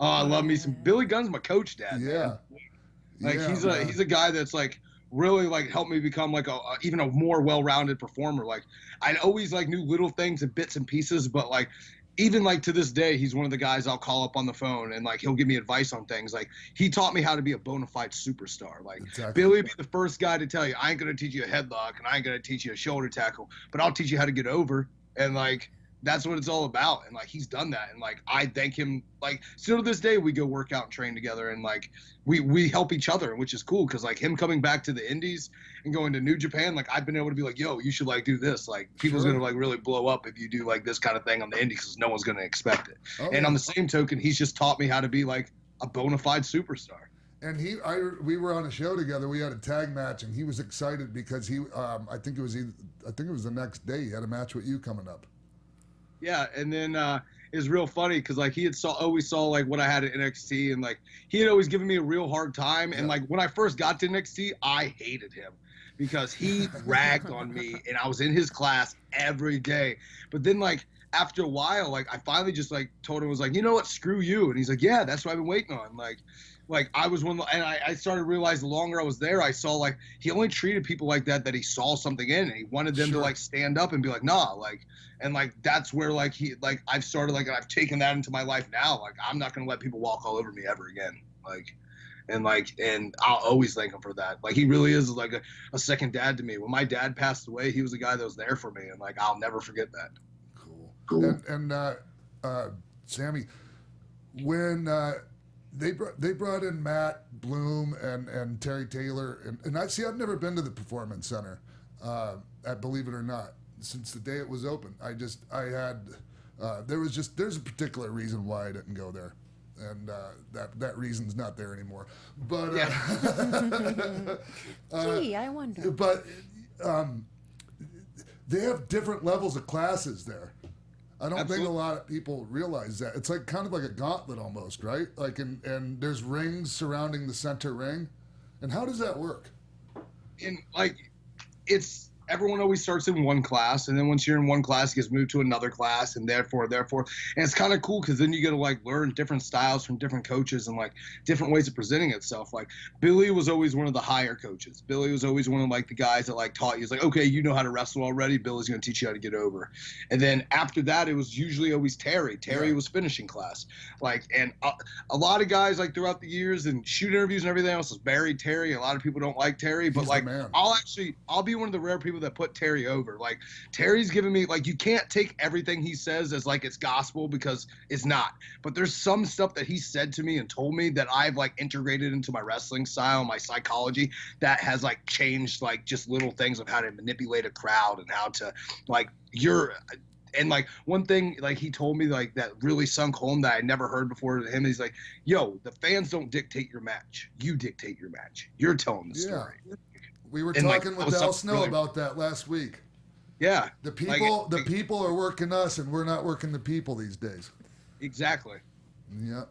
Oh, I love me some Billy Gunn's my coach dad. Yeah, man. Like he's a guy that's like really like helped me become like even a more well-rounded performer. Like I always like knew little things and bits and pieces, but like. Even like to this day, he's one of the guys I'll call up on the phone and like he'll give me advice on things. Like he taught me how to be a bona fide superstar. Like Billy would be the first guy to tell you, I ain't gonna teach you a headlock and I ain't gonna teach you a shoulder tackle, but I'll teach you how to get over. And like that's what it's all about. And like he's done that. And like I thank him. Like still to this day, we go work out and train together, and like we help each other, which is cool because like him coming back to the Indies and going to New Japan, like I've been able to be like, yo, you should like do this. Like people's gonna like really blow up if you do like this kind of thing on the Indies because no one's gonna expect it. And on the same token, he's just taught me how to be like a bona fide superstar. And we were on a show together. We had a tag match, and he was excited because I think it was the next day he had a match with you coming up. Yeah, and then is real funny because like he had always saw like what I had at NXT, and like he had always given me a real hard time. And like when I first got to NXT, I hated him because he ragged on me, and I was in his class every day. But then like after a while, like I finally just like told him, was like, you know what, screw you. And he's like, yeah, that's what I've been waiting on. Like I was one, and I started to realize the longer I was there, I saw like he only treated people like that he saw something in, and he wanted them to like stand up and be like, nah, like, and like that's where like I've started like I've taken that into my life now. Like I'm not gonna let people walk all over me ever again. And I'll always thank him for that. Like he really is like a second dad to me. When my dad passed away, he was the guy that was there for me, and like I'll never forget that. Cool. And Sami, when they brought in Matt Bloom and Terry Taylor, and I've never been to the Performance Center, believe it or not, since the day it was open. There's a particular reason why I didn't go there, and that reason's not there anymore. But gee, I wonder. But they have different levels of classes there. I don't think a lot of people realize that. It's like kind of like a gauntlet almost, right? Like, and there's rings surrounding the center ring. And how does that work? And like, everyone always starts in one class, and then once you're in one class, you get moved to another class, and therefore, and it's kind of cool because then you get to like learn different styles from different coaches and like different ways of presenting itself. Like Billy was always one of the higher coaches. Billy was always one of like the guys that like taught you. He's like, okay, you know how to wrestle already. Billy's going to teach you how to get over. And then after that, it was usually always Terry. Terry was finishing class. Like, and a lot of guys like throughout the years and shoot interviews and everything else has buried Terry. A lot of people don't like Terry, but like I'll be one of the rare people that put Terry over. Like Terry's given me like, you can't take everything he says as like it's gospel because it's not, but there's some stuff that he said to me and told me that I've like integrated into my wrestling style, my psychology, that has like changed like just little things of how to manipulate a crowd and how to like and like one thing like he told me like that really sunk home that I never heard before to him. He's like, yo, the fans don't dictate your match, you dictate your match, you're telling the story. We were talking with Al Snow about that last week. Yeah. The people are working us, and we're not working the people these days. Exactly. Yeah.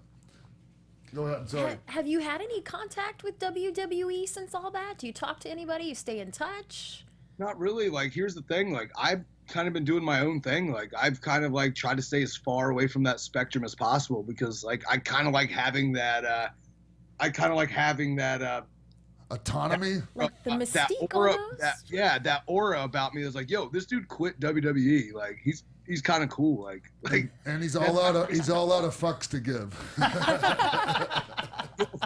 Go ahead. Sorry. Have you had any contact with WWE since all that? Do you talk to anybody? You stay in touch? Not really. Like, here's the thing. Like, I've kind of been doing my own thing. Like, I've kind of like tried to stay as far away from that spectrum as possible because like I kind of like having that. Autonomy, like the mystique, that aura, almost? that aura about me is like, yo, this dude quit WWE. Like he's kind of cool. Like, and he's all out of fucks to give.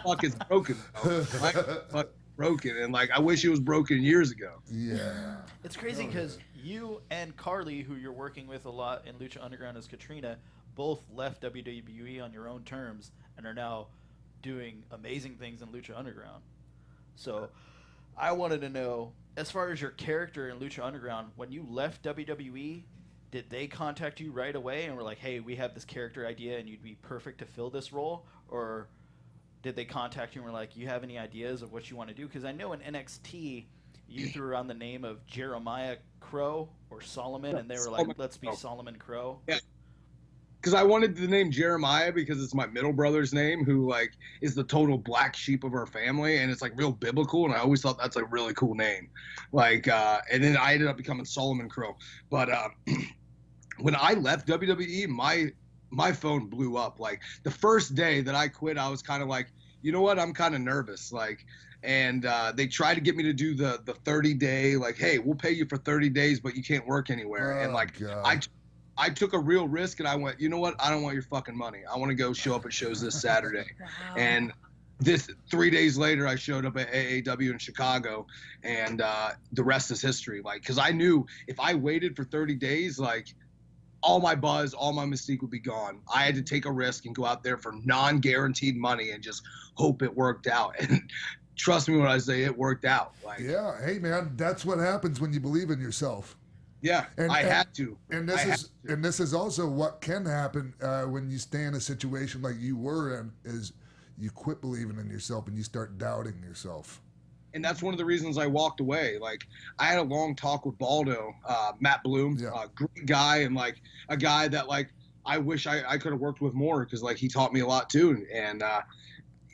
Fuck is broken. Fuck broken, and like I wish it was broken years ago. Yeah, it's crazy because you and Carly, who you're working with a lot in Lucha Underground as Katrina, both left WWE on your own terms and are now doing amazing things in Lucha Underground. So I wanted to know, as far as your character in Lucha Underground, when you left WWE, did they contact you right away and were like, hey, we have this character idea and you'd be perfect to fill this role? Or did they contact you and were like, you have any ideas of what you want to do? Because I know in NXT, you threw around the name of Jeremiah Crow or Solomon, and they were like, let's be Solomon Crow. Yeah. Because I wanted the name Jeremiah because it's my middle brother's name, who like is the total black sheep of our family, and it's like real biblical, and I always thought that's a really cool name. Like, and then I ended up becoming Solomon Crow. But when I left WWE, my phone blew up. Like the first day that I quit, I was kind of like, you know what, I'm kind of nervous. Like, and they tried to get me to do the 30-day, like, hey, we'll pay you for 30 days, but you can't work anywhere. And like, I took a real risk, and I went, you know what? I don't want your fucking money. I want to go show up at shows this Saturday. Wow. And 3 days later, I showed up at AAW in Chicago, and the rest is history. Like, because I knew if I waited for 30 days, like, all my buzz, all my mystique would be gone. I had to take a risk and go out there for non-guaranteed money and just hope it worked out. And trust me when I say it worked out. Like, yeah, hey man, that's what happens when you believe in yourself. Yeah, I had to. And this is also what can happen when you stay in a situation like you were in, is you quit believing in yourself and you start doubting yourself. And that's one of the reasons I walked away. Like, I had a long talk with Baldo, Matt Bloom, great guy, and like a guy that like I wish I could have worked with more because like he taught me a lot too, and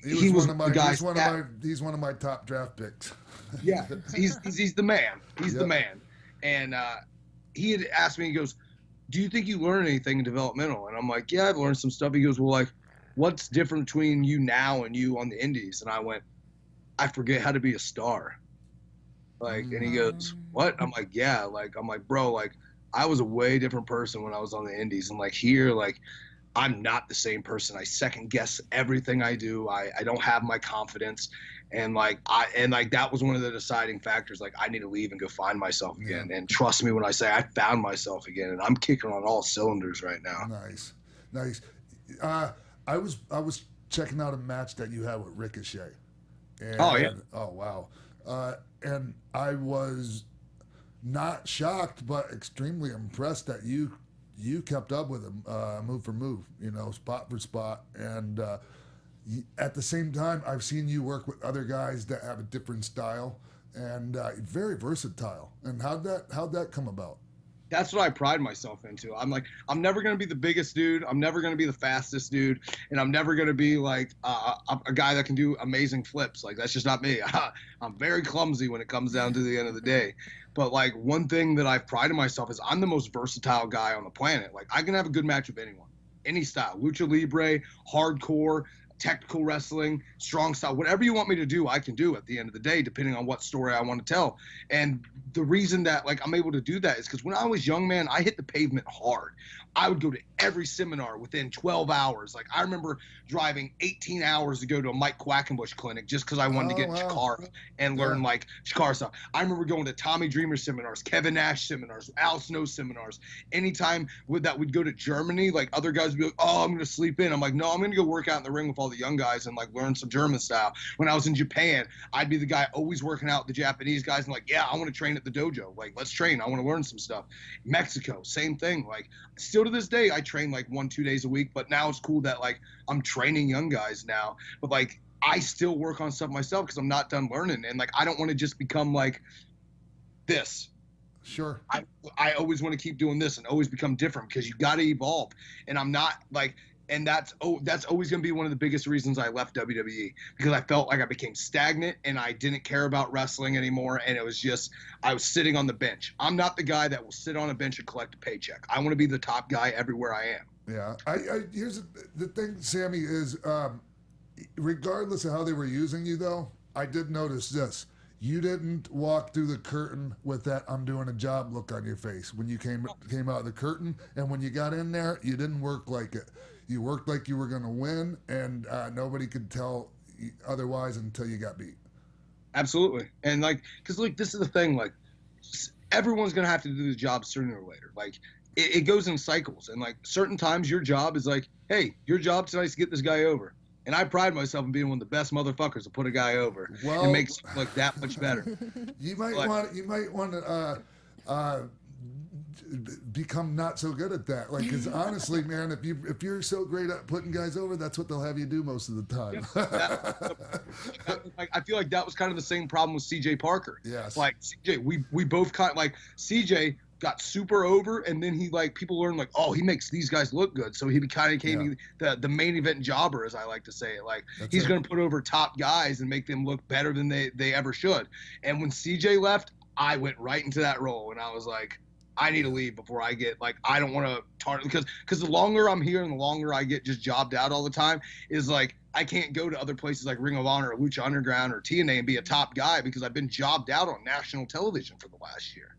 he was one of my he's one of my top draft picks. Yeah, he's the man. He's the man. And he had asked me, he goes, "Do you think you learned anything in developmental?" And I'm like, "Yeah, I've learned some stuff." He goes, "Well, like, what's different between you now and you on the indies?" And I went, "I forget how to be a star." Like, and he goes, "What?" I'm like, "Yeah." Like, I'm like, "Bro, like, I was a way different person when I was on the indies, and like here, like, I'm not the same person. I second guess everything I do. I don't have my confidence." And like that was one of the deciding factors. Like, I need to leave and go find myself again. And trust me when I say I found myself again, and I'm kicking on all cylinders right now. Nice. I was checking out a match that you had with Ricochet. And, oh wow. And I was not shocked, but extremely impressed that you kept up with him, move for move, spot for spot, and. At the same time, I've seen you work with other guys that have a different style and very versatile. And how'd that come about? That's what I pride myself into. I'm like, I'm never going to be the biggest dude. I'm never going to be the fastest dude. And I'm never going to be like a guy that can do amazing flips. Like, that's just not me. I'm very clumsy when it comes down to the end of the day. But like, one thing that I've prided myself is I'm the most versatile guy on the planet. Like, I can have a good match with anyone, any style, lucha libre, hardcore, technical wrestling, strong style, whatever you want me to do, I can do at the end of the day, depending on what story I want to tell. And the reason that like I'm able to do that is because when I was young, man, I hit the pavement hard. I would go to every seminar within 12 hours. Like, I remember driving 18 hours to go to a Mike Quackenbush clinic just because I wanted to get in Chikara and learn like Chikara stuff. I remember going to Tommy Dreamer seminars, Kevin Nash seminars, Al Snow seminars. Anytime we'd go to Germany, like other guys would be like, "Oh, I'm going to sleep in." I'm like, "No, I'm going to go work out in the ring with all the young guys and like learn some German style." When I was in Japan, I'd be the guy always working out with the Japanese guys and like, "Yeah, I want to train at the dojo. Like, let's train. I want to learn some stuff." Mexico, same thing. Like, still to this day, I train like 1-2 days a week, but now it's cool that like I'm training young guys now, but like I still work on stuff myself because I'm not done learning, and like I don't want to just become like this. Sure. I always want to keep doing this and always become different because you got to evolve, and I'm not like, and that's always going to be one of the biggest reasons I left WWE, because I felt like I became stagnant and I didn't care about wrestling anymore, and it was just I was sitting on the bench. I'm not the guy that will sit on a bench and collect a paycheck. I want to be the top guy everywhere I am. Yeah. Here's the thing, Sammy, is regardless of how they were using you, though, I did notice this. You didn't walk through the curtain with that "I'm doing a job" look on your face when you came out of the curtain, and when you got in there, you didn't work like it. You worked like you were going to win, and nobody could tell otherwise until you got beat. Absolutely. And like, because like this is the thing, like everyone's going to have to do the job sooner or later. Like it goes in cycles, and like certain times your job is like, "Hey, your job tonight is to get this guy over." And I pride myself in being one of the best motherfuckers to put a guy over. It makes it look that much better. You might want to become not so good at that. Like, because honestly, man, if you're so great at putting guys over, that's what they'll have you do most of the time. I feel like that was kind of the same problem with CJ Parker. Yes. Like CJ, we both kind of like CJ got super over, and then he like people learn like, oh, he makes these guys look good, so he kind of became the main event jobber, as I like to say it. Like he's going to put over top guys and make them look better than they ever should. And when CJ left, I went right into that role, and I was like, I need to leave before I get like, I don't want to target, because the longer I'm here and the longer I get just jobbed out all the time is like, I can't go to other places like Ring of Honor or Lucha Underground or TNA and be a top guy because I've been jobbed out on national television for the last year.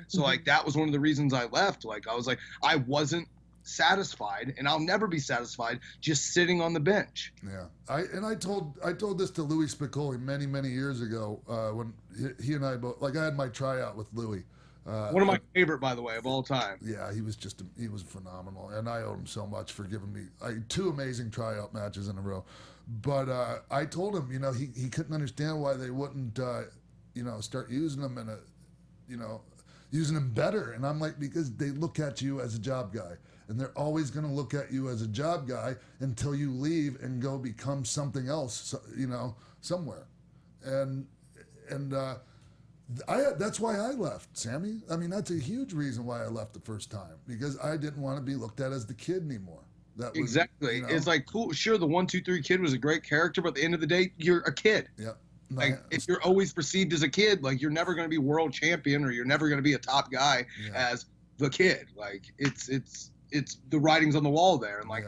So like that was one of the reasons I left. Like I was like, I wasn't satisfied, and I'll never be satisfied just sitting on the bench. Yeah, I told this to Louis Spicolli many years ago when he and I both, like, I had my tryout with Louis. One of my favorite, by the way, of all time. Yeah, he was phenomenal, and I owe him so much for giving me 2 amazing tryout matches in a row. But I told him, he couldn't understand why they wouldn't, start using him using him better. And I'm like, because they look at you as a job guy, and they're always going to look at you as a job guy until you leave and go become something else, somewhere. And That's why I left, Sammy. I mean, that's a huge reason why I left the first time, because I didn't want to be looked at as the kid anymore. That was, exactly. You know, it's like, cool. Sure, the 1, 2, 3 kid was a great character, but at the end of the day, you're a kid. Yeah. Like, if you're always perceived as a kid, like, you're never going to be world champion, or you're never going to be a top guy as the kid. Like, it's the writing's on the wall there, and like,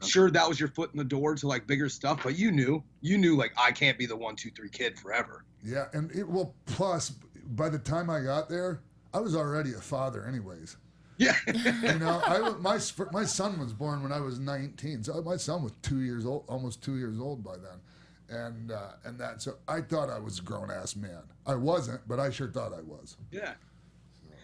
sure, that was your foot in the door to like bigger stuff, but you knew like, I can't be the 1, 2, 3 kid forever. Yeah, and plus, by the time I got there, I was already a father, anyways. Yeah. You know, my son was born when I was 19, so my son was 2 years old, almost 2 years old by then, and that. So I thought I was a grown ass man. I wasn't, but I sure thought I was. Yeah.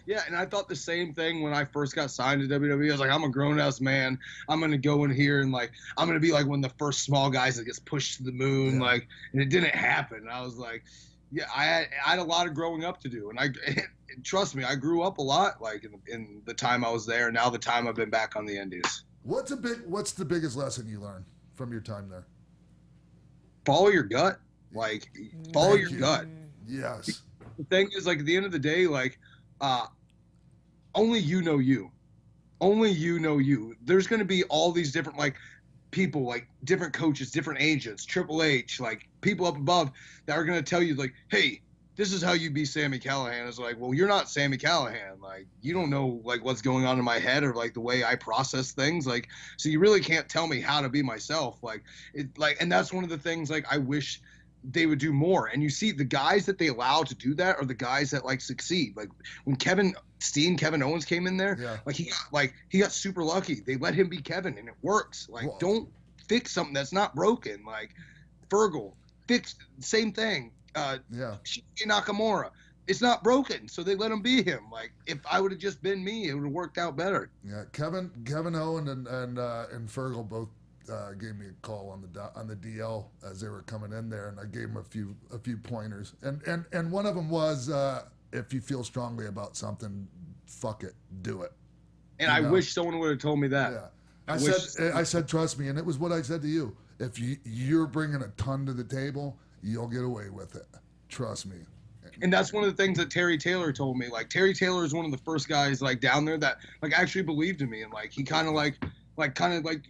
Yeah, and I thought the same thing when I first got signed to WWE. I was like, I'm a grown-ass man. I'm going to go in here and, like, I'm going to be, like, one of the first small guys that gets pushed to the moon, like, and it didn't happen. I was like, yeah, I had a lot of growing up to do, and trust me, I grew up a lot, like, in the time I was there, and now the time I've been back on the Indies. What's the biggest lesson you learned from your time there? Follow your gut. Like, follow your gut. Yes. The thing is, like, at the end of the day, like, only you know you. Only you know you. There's going to be all these different, like, people, like, different coaches, different agents, Triple H, like, people up above that are going to tell you, like, hey, this is how you be Sami Callihan. It's like, well, you're not Sami Callihan. Like, you don't know, like, what's going on in my head or, like, the way I process things. Like, so you really can't tell me how to be myself. And that's one of the things, like, I wish they would do more. And you see the guys that they allow to do that are the guys that, like, succeed. Like, when Kevin Owens came in there, he got super lucky. They let him be Kevin, and it works. Like, don't fix something that's not broken. Like, Fergal fixed same thing. Shinsuke Nakamura, it's not broken, so they let him be him. Like, if I would have just been me, it would have worked out better. Yeah, Kevin Owens and Fergal both gave me a call on the DL as they were coming in there, and I gave them a few pointers. And one of them was, if you feel strongly about something, fuck it, do it. And I wish someone would have told me that. Yeah, I said, trust me, and it was what I said to you. If you're bringing a ton to the table, you'll get away with it. Trust me. And that's one of the things that Terry Taylor told me. Like, Terry Taylor is one of the first guys, like, down there that, like, actually believed in me, and, like, he kind of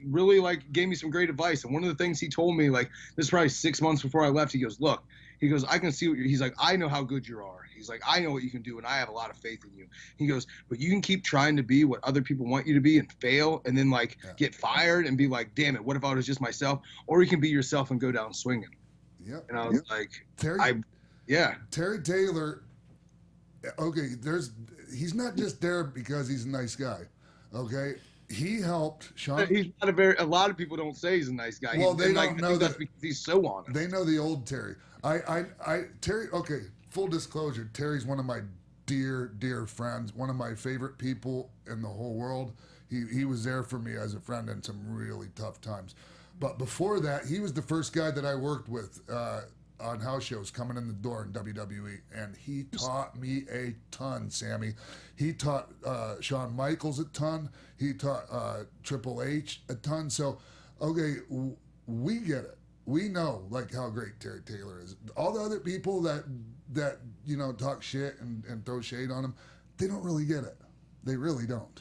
really, like, gave me some great advice. And one of the things he told me, like, this is probably 6 months before I left, he goes, look, he goes, I can see he's like, I know how good you are. He's like, I know what you can do, and I have a lot of faith in you. He goes, but you can keep trying to be what other people want you to be and fail, and then, like, get fired and be like, damn it, what if I was just myself? Or you can be yourself and go down swinging. Yeah. And I was like, Terry Taylor, okay, he's not just there because he's a nice guy, okay? He helped Sean. He's not a lot of people don't say he's a nice guy. Well, they don't know that. That's because he's so honest. They know the old Terry. Terry, okay, full disclosure, Terry's one of my dear friends, one of my favorite people in the whole world. He was there for me as a friend in some really tough times. But before that, he was the first guy that I worked with on house shows coming in the door in WWE, and he taught me a ton, Sammy. He taught Shawn Michaels a ton. He taught Triple H a ton. So, okay, we get it. We know, like, how great Terry Taylor is. All the other people that you know, talk shit and throw shade on him, they don't really get it. They really don't.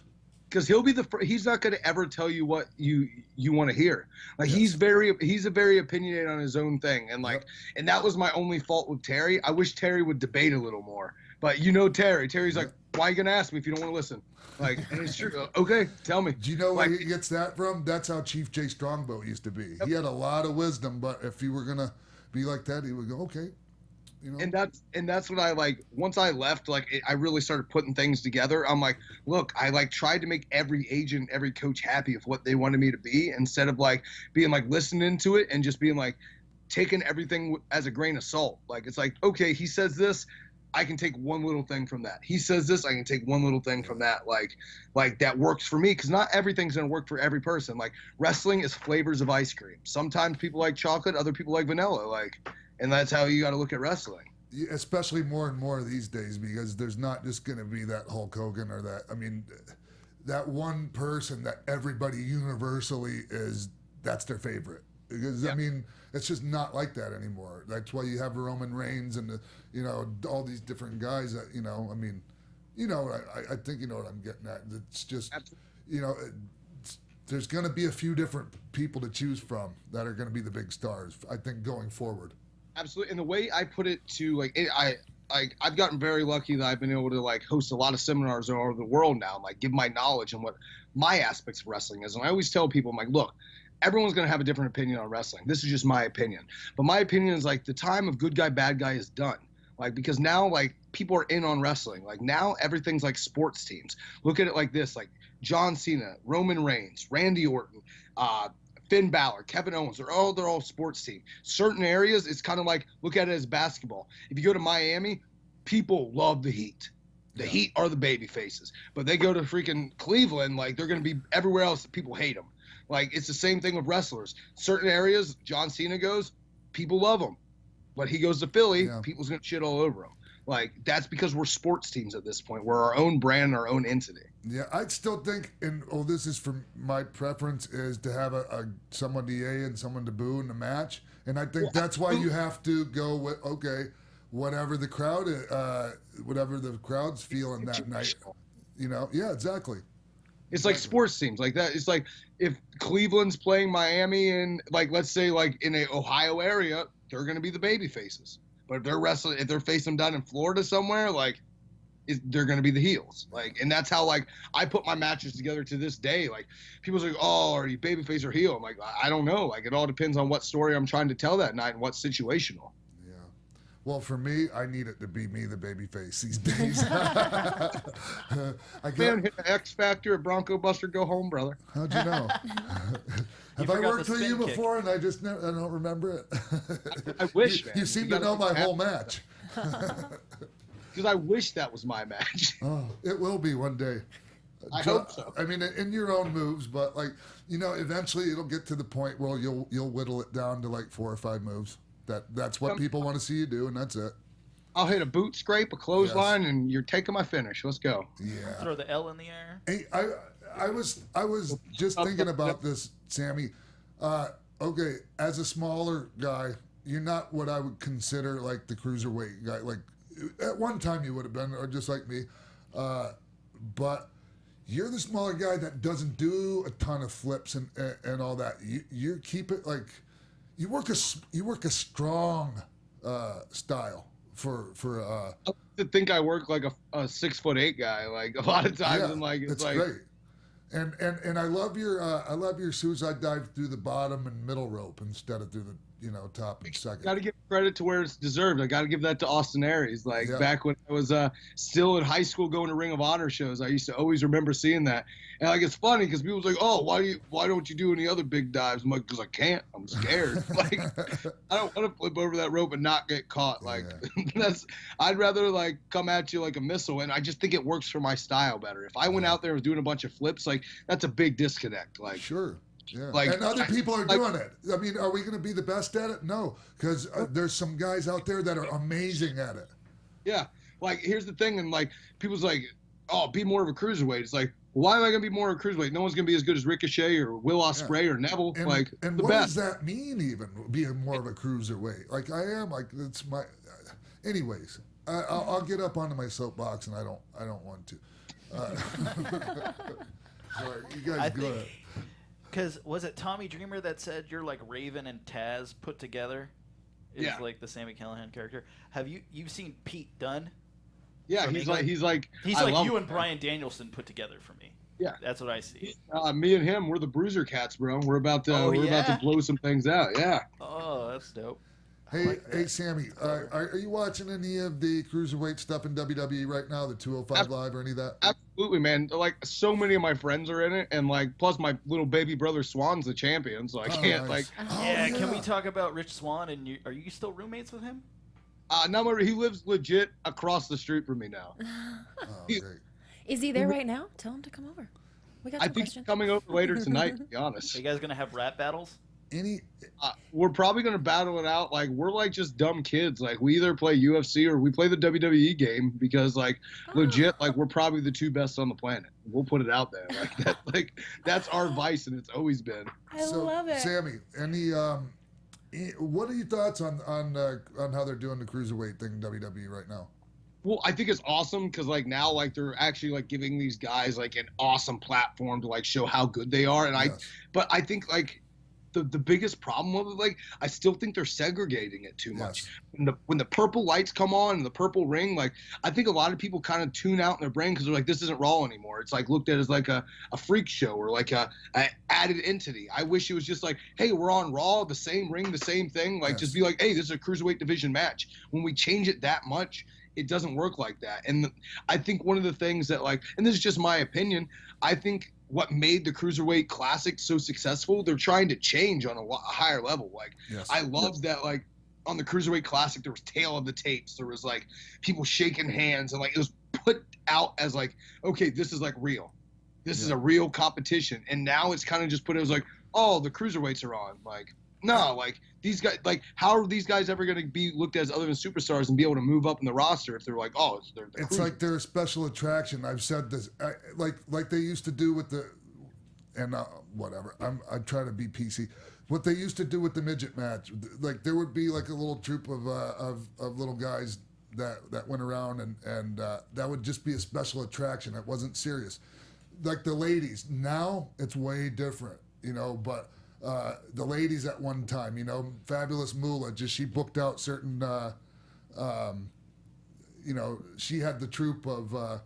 Because he'll be he's not going to ever tell you what you want to hear. Like, he's a very opinionated on his own thing, and like, and that was my only fault with Terry. I wish Terry would debate a little more. But you know, Terry's like, why are you going to ask me if you don't want to listen? Like, and it's true. Okay, tell me. Do you know where he gets that from? That's how Chief Jay Strongbow used to be. He had a lot of wisdom, but if he were going to be like that, he would go, okay. You know? And that's what I like. Once I left, like, I really started putting things together. I'm like, look, I like tried to make every agent, every coach happy with what they wanted me to be, instead of like being like listening to it and just being like taking everything as a grain of salt. Like, it's like, okay, he says this, I can take one little thing from that. He says this, I can take one little thing from that. Like that works for me, because not everything's gonna work for every person. Like, wrestling is flavors of ice cream. Sometimes people like chocolate, other people like vanilla. Like. And that's how you got to look at wrestling. Yeah, especially more and more these days, because there's not just going to be that Hulk Hogan or that one person that everybody universally that's their favorite. Because I mean, it's just not like that anymore. That's why you have Roman Reigns and all these different guys that I mean, I think you know what I'm getting at. It's just there's going to be a few different people to choose from that are going to be the big stars. I think going forward. Absolutely, and the way I put it to I've gotten very lucky that I've been able to host a lot of seminars all over the world now, and give my knowledge and what my aspects of wrestling is. And I always tell people, I'm like, look, everyone's going to have a different opinion on wrestling. This is just my opinion. But my opinion is the time of good guy, bad guy is done. Because now people are in on wrestling. Now everything's sports teams. Look at it like this, John Cena, Roman Reigns, Randy Orton, Finn Balor, Kevin Owens, they're all sports teams. Certain areas, it's kind of look at it as basketball. If you go to Miami, people love the Heat. The Heat are the baby faces. But they go to freaking Cleveland, they're going to be everywhere else, people hate them. It's the same thing with wrestlers. Certain areas, John Cena goes, people love him. But he goes to Philly, people's going to shit all over him. That's because we're sports teams at this point. We're our own brand, our own entity. Yeah, I'd still think, this is from my preference, is to have someone to yay and someone to boo in the match. And I think that's why you have to go with, whatever the crowd's feeling that night. Yeah, exactly. It's like sports teams like that. It's if Cleveland's playing Miami and let's say in a Ohio area, they're going to be the baby faces. But if they're facing them down in Florida somewhere, they're going to be the heels. And that's how I put my matches together to this day. People's oh, are you babyface or heel? I'm I don't know. It all depends on what story I'm trying to tell that night and what's situational. Yeah. Well, for me, I need it to be me, the babyface these days. Man, hit the X Factor at Bronco Buster, go home, brother. How'd you know? Have I worked with you before and I don't remember it? I wish, man. You seem to know my whole match. Because I wish that was my match. Oh, it will be one day. I hope so. I mean, in your own moves, but eventually it'll get to the point where you'll whittle it down to 4 or 5 moves. That's what people want to see you do, and that's it. I'll hit a boot scrape, a clothesline, and you're taking my finish. Let's go. Yeah. Throw the L in the air. Hey, I was just thinking about this, Sammy. Okay, as a smaller guy, you're not what I would consider the cruiserweight guy. At one time you would have been, or just like me, but you're the smaller guy that doesn't do a ton of flips and all that. You keep it you work a strong style for. I think I work like a 6'8" guy. A lot of times, I'm it's great. And I love your suicide dive through the bottom and middle rope instead of through the top and second. Got to give credit to where it's deserved. I got to give that to Austin Aries. Back when I was still in high school going to Ring of Honor shows, I used to always remember seeing that. And it's funny because people was oh, why don't you do any other big dives? I'm because I can't. I'm scared. I don't want to flip over that rope and not get caught. I'd rather come at you like a missile, and I just think it works for my style better. If I went out there and was doing a bunch of flips, that's a big disconnect. Sure. Yeah. And other people are doing it. I mean, are we going to be the best at it? No, because there's some guys out there that are amazing at it. Yeah. Here's the thing, and people's oh, be more of a cruiserweight. It's why am I going to be more of a cruiserweight? No one's going to be as good as Ricochet or Will Ospreay or Neville. And the what best. does that mean, even being more of a cruiserweight? I am. It's my. Anyways, I'll get up onto my soapbox, and I don't want to. Sorry, you guys go ahead. Because was it Tommy Dreamer that said you're like Raven and Taz put together? Is the Sami Callihan character. Have you've seen Pete Dunne? Yeah, he's like you and Bryan Danielson put together for me. Yeah, that's what I see. Me and him, we're the Bruiser Cats, bro. We're about to blow some things out. Yeah. Oh, that's dope. Hey, Sammy, are you watching any of the cruiserweight stuff in WWE right now, the 205 Live or any of that? Absolutely, man. So many of my friends are in it, and plus my little baby brother Swan's the champion, so I can't nice. Can we talk about Rich Swann? And are you still roommates with him? No, he lives legit across the street from me now. Great. Is he there right now? Tell him to come over. We got some I think questions. he's coming over later tonight, to be honest. Are you guys gonna have rap battles? We're probably going to battle it out. Like, we're like just dumb kids. Like, we either play UFC or we play the WWE game because, like, legit, like, we're probably the 2 best on the planet. We'll put it out there. Like, that's our vice, and it's always been. I love it. Sammy, what are your thoughts on how they're doing the cruiserweight thing in WWE right now? Well, I think it's awesome because, like, now, like, they're actually, like, giving these guys, like, an awesome platform to, like, show how good they are. And but I think, like, the biggest problem with it, like, I still think they're segregating it too much. When the purple lights come on and the purple ring, like, I think a lot of people kind of tune out in their brain because they're like, this isn't Raw anymore. It's, like, looked at as, like, a freak show or, like, a added entity. I wish it was just like, hey, we're on Raw, the same ring, the same thing. Like, just be like, hey, this is a cruiserweight division match. When we change it that much, it doesn't work like that. And I think one of the things that, like, and this is just my opinion, I think what made the Cruiserweight Classic so successful, they're trying to change on a higher level. Like, I love that, like, on the Cruiserweight Classic, there was tail of the tapes. There was, like, people shaking hands, and, like, it was put out as, like, okay, this is, like, real. This is a real competition. And now it's kind of just put as, like, oh, the Cruiserweights are on. Like, no, like, these guys, like, how are these guys ever going to be looked at as other than superstars and be able to move up in the roster if they're like, oh, it's like they're a special attraction. I've said this, like they used to do with the, and whatever. I try to be PC. What they used to do with the midget match, like there would be like a little troop of little guys that went around and that would just be a special attraction. It wasn't serious. Like the ladies now, it's way different, but. The ladies at one time, Fabulous Moolah, she booked out certain, she had the troupe of,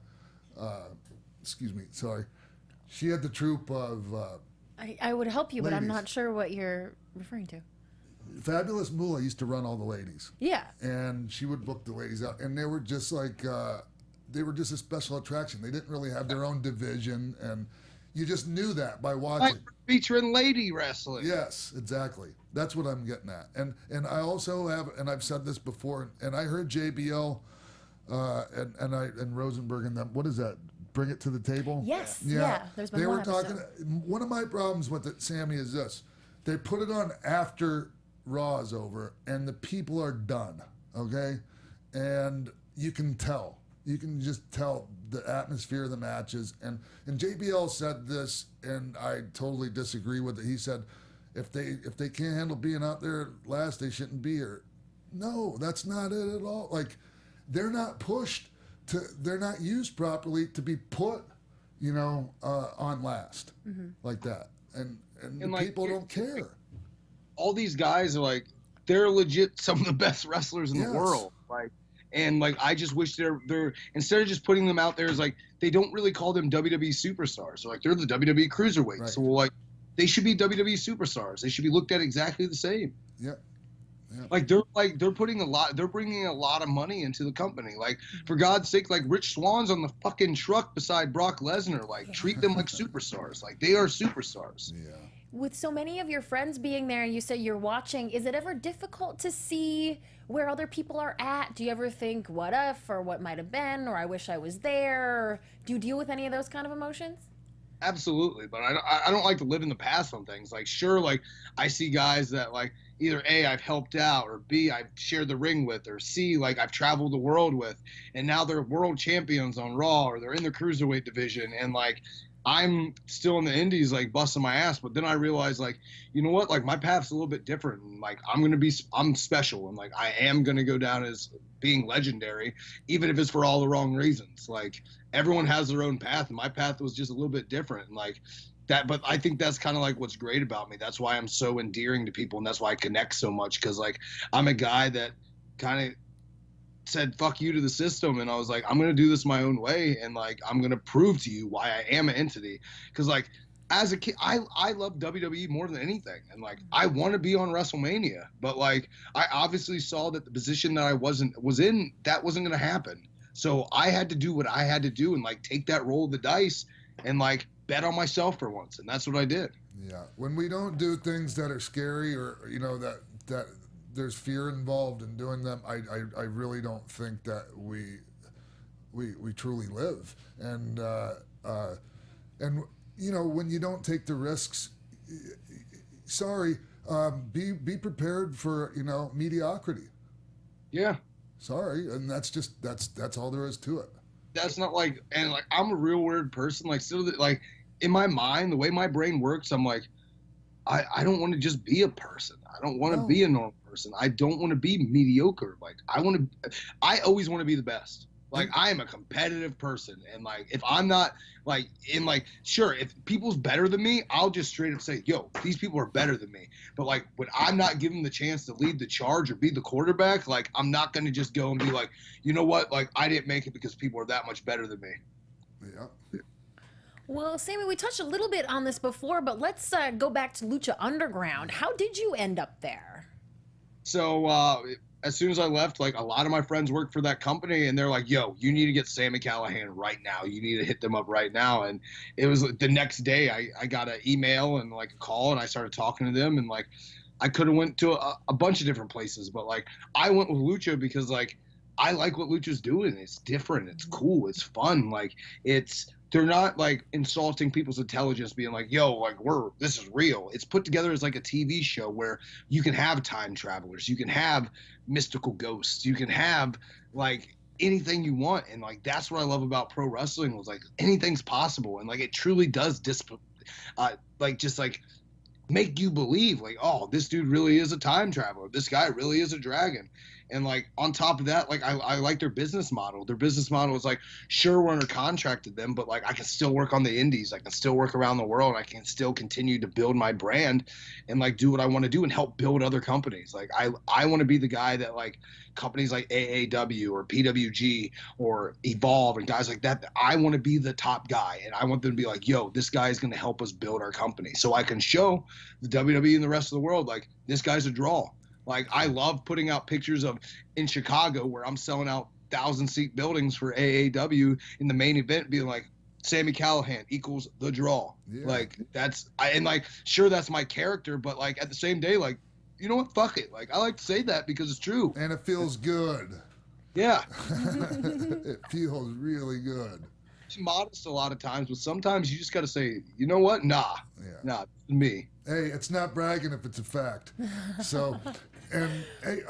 she had the troupe of. I would help you, ladies. But I'm not sure what you're referring to. Fabulous Moolah used to run all the ladies. Yeah. And she would book the ladies out, and they were just like, they were just a special attraction. They didn't really have their own division, and you just knew that by watching. Like featuring lady wrestling. Yes, exactly. That's what I'm getting at. And I also have, and I've said this before, and I heard JBL and Rosenberg and them. What is that? Bring it to the table. Yes. Yeah. There's been they one were talking. episode. One of my problems with it, Sammy, is this: they put it on after Raw is over, and the people are done. Okay, and you can tell. You can just tell the atmosphere of the matches. And JBL said this, and I totally disagree with it. He said, if they can't handle being out there last, they shouldn't be here. No, that's not it at all. Like, they're not pushed they're not used properly to be put, on last like that. And the like, people don't care. All these guys are like, they're legit some of the best wrestlers in the world. Like. And, like, I just wish they're instead of just putting them out there as, like, they don't really call them WWE superstars. So, like, they're the WWE cruiserweights. Right. So, like, they should be WWE superstars. They should be looked at exactly the same. Yeah. Like, they're bringing a lot of money into the company. Like, for God's sake, like, Rich Swann's on the fucking truck beside Brock Lesnar. Like, treat them like superstars. Like, they are superstars. Yeah. With so many of your friends being there, you say you're watching, is it ever difficult to see where other people are at? Do you ever think, what if, or what might have been, or I wish I was there? Do you deal with any of those kind of emotions? Absolutely, but I don't like to live in the past on things. Like, sure, like, I see guys that, like, either A, I've helped out, or B, I've shared the ring with, or C, like, I've traveled the world with, and now they're world champions on Raw, or they're in the Cruiserweight division, and, like, I'm still in the indies, like, busting my ass. But then I realized, like, you know what? Like, my path's a little bit different. And, like, I'm special. And, like, I am going to go down as being legendary, even if it's for all the wrong reasons. Like, everyone has their own path. And my path was just a little bit different. And, like, that, but I think that's kind of, like, what's great about me. That's why I'm so endearing to people. And that's why I connect so much. Because, like, I'm a guy that kind of said fuck you to the system, and I was like, I'm gonna do this my own way, and like I'm gonna prove to you why I am an entity. Because like as a kid, I love WWE more than anything, and like I want to be on WrestleMania, but like I obviously saw that the position that I was in that wasn't gonna happen, so I had to do what I had to do and like take that roll of the dice and like bet on myself for once, and that's what I did. Yeah, when we don't do things that are scary or that there's fear involved in doing them, I really don't think that we truly live. And when you don't take the risks, sorry, be prepared for mediocrity. Yeah. Sorry, and that's all there is to it. That's not like, and like I'm a real weird person. Like so that, like in my mind, the way my brain works, I'm like, I don't want to just be a person. I don't want to be a normal person. I don't want to be mediocre. Like I always want to be the best. Like I am a competitive person, and like if I'm not like sure, if people's better than me, I'll just straight up say, yo, these people are better than me. But like when I'm not given the chance to lead the charge or be the quarterback, like I'm not gonna just go and be like, you know what, like I didn't make it because people are that much better than me. Yeah. Well, Sami, we touched a little bit on this before, but let's go back to Lucha Underground. How did you end up there? So as soon as I left, like a lot of my friends worked for that company, and they're like, yo, you need to get Sami Callihan right now. You need to hit them up right now. And it was the next day I got an email and like a call, and I started talking to them, and like I could have went to a bunch of different places, but like I went with Lucha because like I like what Lucha's doing. It's different. It's cool. It's fun. Like they're not like insulting people's intelligence, being like, yo, like this is real. It's put together as like a TV show where you can have time travelers, you can have mystical ghosts, you can have like anything you want. And like that's what I love about pro wrestling, was like anything's possible. And like it truly does make you believe like, oh, this dude really is a time traveler. This guy really is a dragon. And like on top of that, like I like their business model. Their business model is like, sure, we're under contract to them, but like I can still work on the indies. I can still work around the world. I can still continue to build my brand and like do what I want to do and help build other companies. Like I want to be the guy that like companies like AAW or PWG or Evolve and guys like that, I want to be the top guy, and I want them to be like, yo, this guy is going to help us build our company. So I can show the WWE and the rest of the world, like, this guy's a draw. Like, I love putting out pictures of in Chicago where I'm selling out 1,000-seat buildings for AAW in the main event, being like, Sami Callihan equals the draw. Yeah. Like, sure, that's my character, but like at the same day, like, you know what? Fuck it. Like, I like to say that because it's true. And it feels good. Yeah. It feels really good. It's modest a lot of times, but sometimes you just got to say, you know what? Nah, me. Hey, it's not bragging if it's a fact. So, and hey,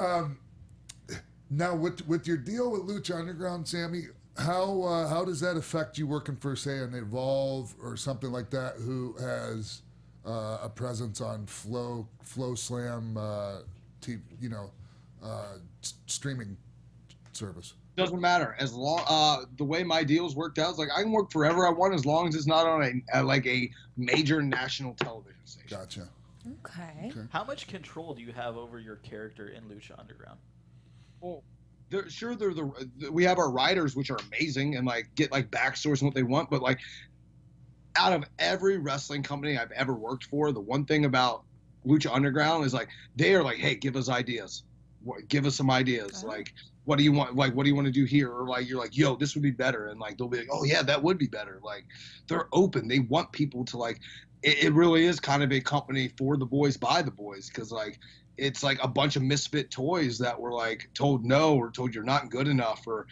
now with your deal with Lucha Underground, Sami, how does that affect you working for, say, an Evolve or something like that, who has a presence on Flow Slam, streaming service? Doesn't matter, as long the way my deals worked out is like I can work forever I want, as long as it's not on a major national television station. Gotcha. Okay. How much control do you have over your character in Lucha Underground? Well, we have our writers, which are amazing and like get like backstories and what they want, but like out of every wrestling company I've ever worked for, the one thing about Lucha Underground is like they are like, hey, give us ideas, give us some ideas, like. What do you want? Like, what do you want to do here? Or like, you're like, yo, this would be better. And like, they'll be like, oh yeah, that would be better. Like, they're open. They want people to like, it really is kind of a company for the boys, by the boys. Cause like, it's like a bunch of misfit toys that were like told no, or told you're not good enough, or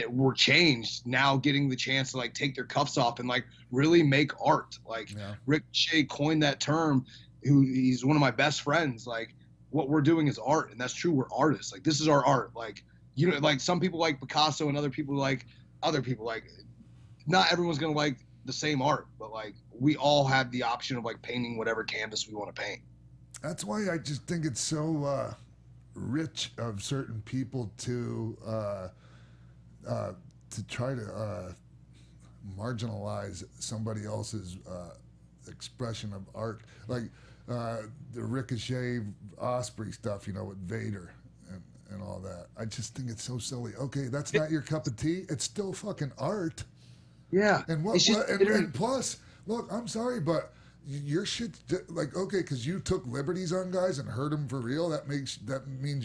were changed, now getting the chance to like take their cuffs off and like really make art. Like Ricochet coined that term, he's one of my best friends. Like, what we're doing is art. And that's true. We're artists. Like, this is our art. Like, you know, like some people like Picasso and other people. Like, not everyone's going to like the same art, but like we all have the option of like painting whatever canvas we want to paint. That's why I just think it's so rich of certain people to try to marginalize somebody else's expression of art. Like the Ricochet Osprey stuff, you know, with Vader. And all that. I just think it's so silly. Okay, that's not your cup of tea. It's still fucking art. Yeah. And and plus, look, I'm sorry, but your shit, like, okay, because you took liberties on guys and hurt them for real. That means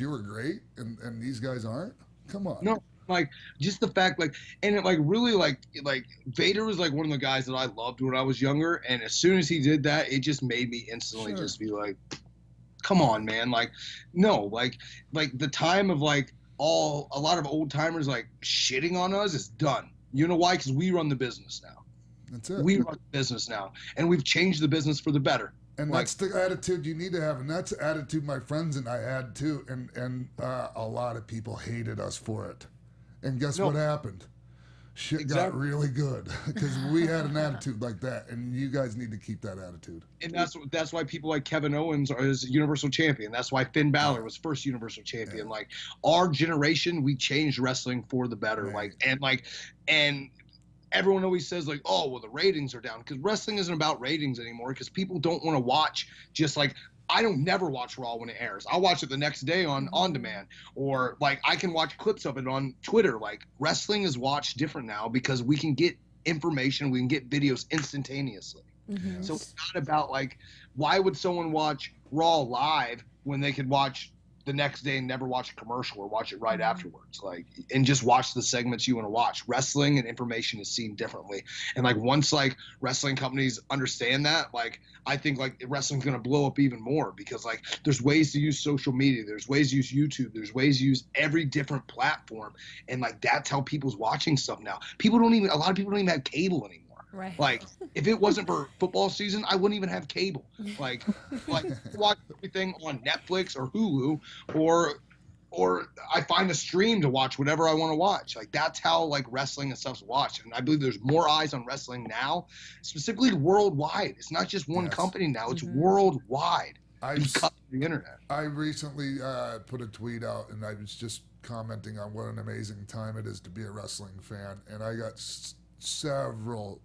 you were great, and these guys aren't. Come on. No, like just the fact, like, and it like really like Vader was like one of the guys that I loved when I was younger, and as soon as he did that, it just made me instantly just be like, come on, man. Like, no, like the time of like a lot of old timers like shitting on us is done. You know why? Because we run the business now. That's it. We run the business now, and we've changed the business for the better. And that's the attitude you need to have, and that's the attitude my friends and I had too. And a lot of people hated us for it. And guess what happened? Shit got really good because we had an attitude like that, and you guys need to keep that attitude. And that's why people like Kevin Owens is Universal Champion. That's why Finn Balor was first Universal Champion. Yeah. Like our generation, we changed wrestling for the better. Right. And everyone always says like, oh, well, the ratings are down because wrestling isn't about ratings anymore because people don't want to watch just like. I don't never watch Raw when it airs. I'll watch it the next day on demand, or like I can watch clips of it on Twitter. Like wrestling is watched different now because we can get information, we can get videos instantaneously. Mm-hmm. So it's not about like, why would someone watch Raw live when they could watch the next day and never watch a commercial or watch it right afterwards, like, and just watch the segments you want to watch. Wrestling and information is seen differently. And like once like wrestling companies understand that, like I think like wrestling's going to blow up even more because like there's ways to use social media, there's ways to use YouTube, there's ways to use every different platform. And like that's how people's watching stuff now. A lot of people don't even have cable anymore. Right. Like, if it wasn't for football season, I wouldn't even have cable. Like watch everything on Netflix or Hulu, or I find a stream to watch whatever I want to watch. Like that's how like wrestling and stuff's watched. And I believe there's more eyes on wrestling now, specifically worldwide. It's not just one company now; it's worldwide because of the internet. I recently put a tweet out, and I was just commenting on what an amazing time it is to be a wrestling fan, and I got several.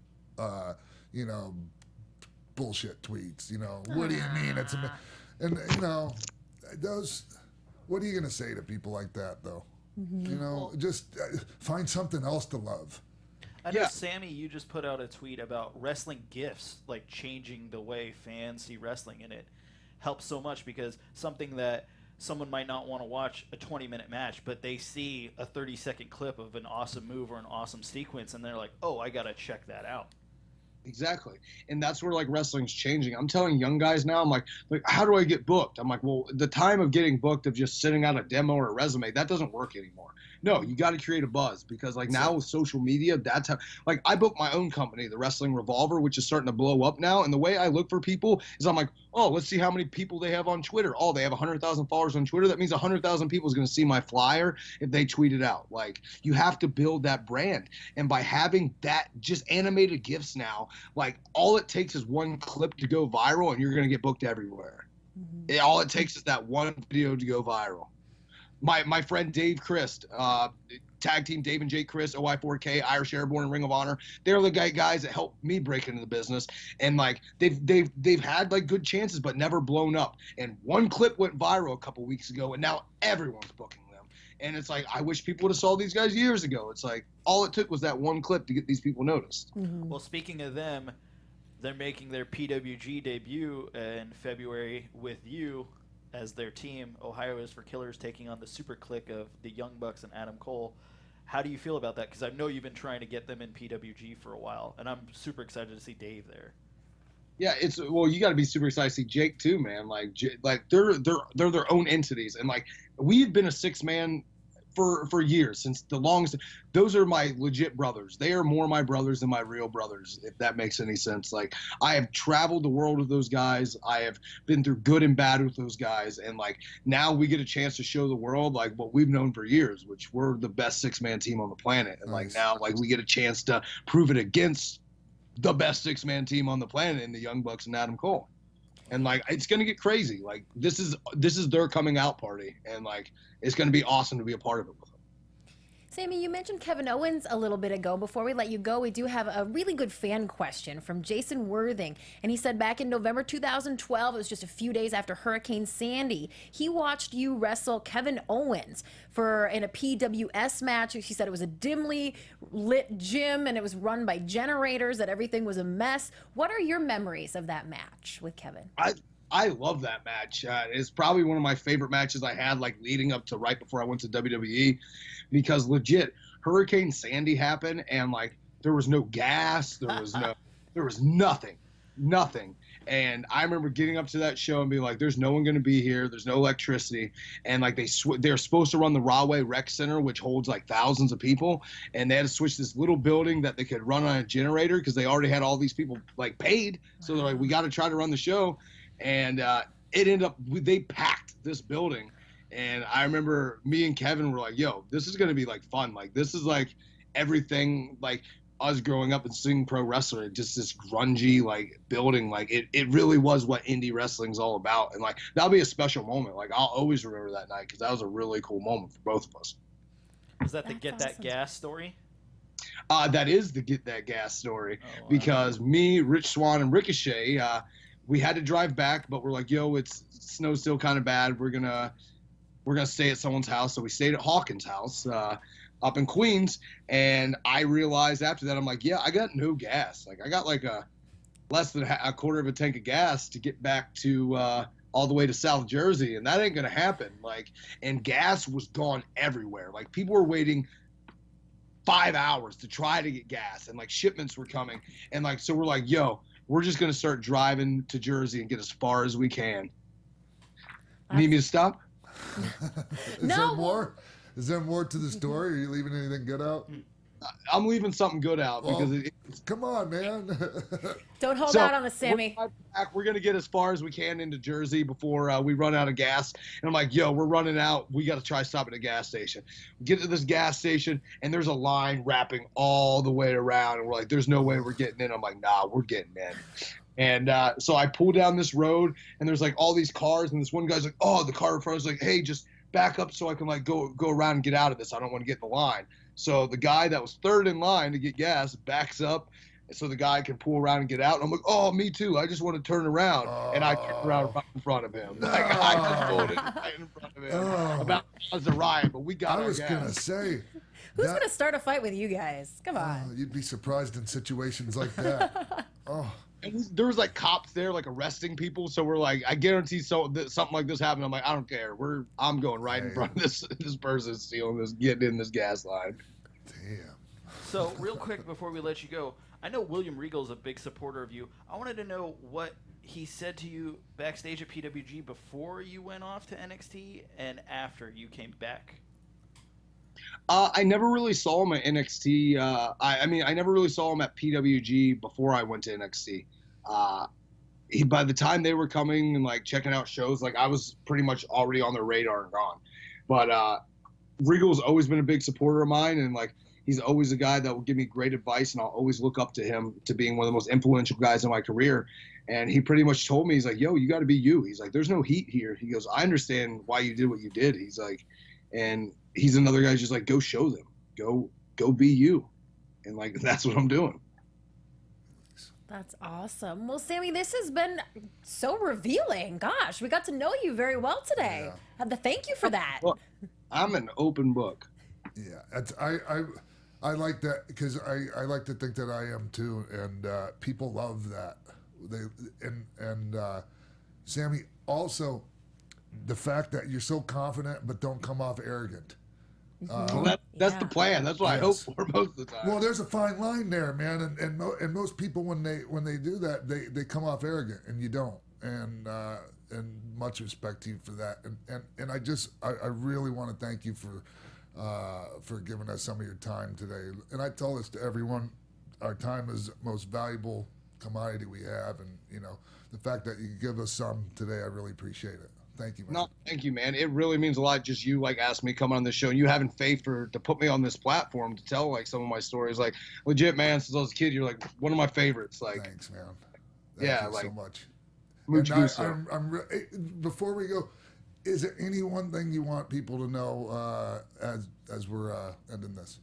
Bullshit tweets, what do you mean? And those, what are you going to say to people like that though? Mm-hmm. Just find something else to love. I know, Sammy, you just put out a tweet about wrestling gifts, like changing the way fans see wrestling, and it helps so much because something that someone might not want to watch a 20-minute match, but they see a 30-second clip of an awesome move or an awesome sequence, and they're like, oh, I got to check that out. Exactly. And that's where like wrestling's changing. I'm telling young guys now, I'm like, how do I get booked? I'm like, well, the time of getting booked of just sitting out a demo or a resume, that doesn't work anymore. No, you got to create a buzz because like now with social media, that's how, like I booked my own company, the Wrestling Revolver, which is starting to blow up now. And the way I look for people is I'm like, oh, let's see how many people they have on Twitter. Oh, they have 100,000 followers on Twitter. That means 100,000 people is going to see my flyer if they tweet it out. Like you have to build that brand. And by having that just animated GIFs now, like all it takes is one clip to go viral and you're going to get booked everywhere. Mm-hmm. All it takes is that one video to go viral. My friend Dave Christ, tag team Dave and Jake Christ, OI4K, Irish Airborne, and Ring of Honor. They're the guys that helped me break into the business, and like they've had like good chances but never blown up. And one clip went viral a couple weeks ago, and now everyone's booking them. And it's like I wish people would have saw these guys years ago. It's like all it took was that one clip to get these people noticed. Mm-hmm. Well, speaking of them, they're making their PWG debut in February with you as their team. Ohio is for Killers taking on the super clique of the Young Bucks and Adam Cole. How do you feel about that? Because I know you've been trying to get them in PWG for a while, and I'm super excited to see Dave there. Yeah, you got to be super excited to see Jake too, man. Like they're their own entities, and like we've been a 6-man for years, since the longest. Those are my legit brothers. They are more my brothers than my real brothers, if that makes any sense. Like I have traveled the world with those guys. I have been through good and bad with those guys, and like now we get a chance to show the world like what we've known for years, which we're the best 6-man team on the planet. And like now like we get a chance to prove it against the best 6-man team on the planet in the Young Bucks and Adam Cole. And like it's gonna get crazy. Like this is their coming out party, and like it's gonna be awesome to be a part of it with them. Sammy, you mentioned Kevin Owens a little bit ago. Before we let you go, we do have a really good fan question from Jason Worthing. And he said back in November 2012, it was just a few days after Hurricane Sandy, he watched you wrestle Kevin Owens in a PWS match. He said it was a dimly lit gym and it was run by generators, that everything was a mess. What are your memories of that match with Kevin? I love that match. It's probably one of my favorite matches I had, like leading up to right before I went to WWE, because legit Hurricane Sandy happened and like there was no gas, there was nothing. And I remember getting up to that show and being like, there's no one going to be here. There's no electricity. And like they're supposed to run the Rahway Rec Center, which holds like thousands of people. And they had to switch this little building that they could run on a generator because they already had all these people like paid. So they're like, we got to try to run the show. and it ended up they packed this building, and I remember me and Kevin were like, "Yo, this is gonna be like fun. Like this is like everything like us growing up and seeing pro wrestling, just this grungy like building. Like it really was what indie wrestling's all about, and like that'll be a special moment. Like I'll always remember that night because that was a really cool moment for both of us." Was that the Get That Gas story? That is the Get That Gas story, because me, Rich Swann, and Ricochet, we had to drive back, but we're like, yo, snow's still kind of bad. We're gonna stay at someone's house, so we stayed at Hawkins' house up in Queens, and I realized after that, I'm like, yeah, I got no gas. Like I got like less than a quarter of a tank of gas to get back to all the way to South Jersey, and that ain't gonna happen. Like, and gas was gone everywhere. Like people were waiting 5 hours to try to get gas, and like shipments were coming, and like so we're like, yo, we're just gonna start driving to Jersey and get as far as we can. Need me to stop? Is there more to the story? Are you leaving anything good out? I'm leaving something good out because come on, man. Don't hold out on us, Sammy. We're going to get as far as we can into Jersey before we run out of gas. And I'm like, yo, we're running out. We got to try stopping at a gas station. We get to this gas station, and there's a line wrapping all the way around. And we're like, there's no way we're getting in. I'm like, nah, we're getting in. And so I pull down this road, and there's like all these cars. And this one guy's like, oh, the car in front is like, hey, just back up so I can like go around and get out of this. I don't want to get in the line. So the guy that was third in line to get gas backs up so the guy can pull around and get out. And I'm like, oh, me too. I just want to turn around. And I turn around right in front of him. Like, I just told it right in front of him about the riot, but we got our gas. I was going to say. Who's going to start a fight with you guys? Come on. You'd be surprised in situations like that. And there was like cops there, like arresting people. So we're like, I guarantee something like this happened. I'm like, I don't care. I'm going right in front of this person stealing this, getting in this gas line. Damn. So real quick before we let you go, I know William Regal is a big supporter of you. I wanted to know what he said to you backstage at PWG before you went off to NXT and after you came back. I never really saw him at NXT. I mean, I never really saw him at PWG before I went to NXT. By the time they were coming and like checking out shows, like I was pretty much already on their radar and gone. But Regal's always been a big supporter of mine, and like he's always a guy that will give me great advice, and I'll always look up to him to being one of the most influential guys in my career. And he pretty much told me, he's like, yo, you got to be you. He's like, there's no heat here. He goes, I understand why you did what you did. He's like, and he's another guy just like, go show them, go be you. And like, that's what I'm doing. That's awesome. Well, Sammy, this has been so revealing. Gosh, we got to know you very well today. Yeah. Thank you for that. Well, I'm an open book. Yeah, I like that because I like to think that I am too, and people love that. Sammy, also the fact that you're so confident but don't come off arrogant. Well, that's the plan. That's what I hope for most of the time. Well, there's a fine line there, man, and most people when they do that, they come off arrogant, and you don't. And much respect to you for that. And I really want to thank you for giving us some of your time today. And I tell this to everyone: our time is the most valuable commodity we have, and the fact that you give us some today, I really appreciate it. Thank you, man. No, thank you, man. It really means a lot. Just you like asking me to come on this show, and you having faith to put me on this platform to tell like some of my stories. Like legit, man. Since I was a kid, you're like one of my favorites. Like, thanks, man. Thank you so much. Before we go, is there any one thing you want people to know as we're ending this?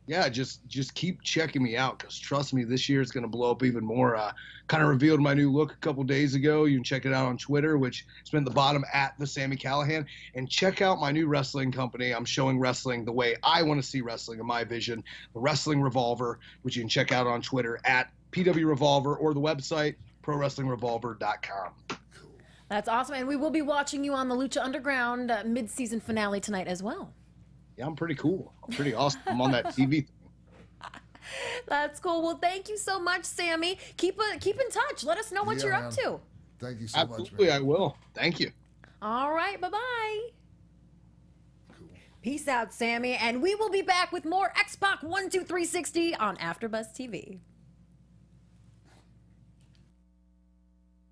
Yeah, just keep checking me out, because trust me, this year is going to blow up even more. Kind of revealed my new look a couple days ago. You can check it out on Twitter, which has been at the bottom at the Sami Callihan. And check out my new wrestling company. I'm showing wrestling the way I want to see wrestling in my vision, the Wrestling Revolver, which you can check out on Twitter at PW Revolver or the website ProWrestlingRevolver.com. That's awesome. And we will be watching you on the Lucha Underground mid-season finale tonight as well. Yeah, I'm pretty cool. I'm pretty awesome. I'm on that TV thing. That's cool. Well, thank you so much, Sammy. Keep in touch. Let us know what you're up to. Thank you so much. Absolutely, I will. Thank you. All right, bye-bye. Cool. Peace out, Sammy. And we will be back with more X-Pac 12360 on AfterBuzz TV.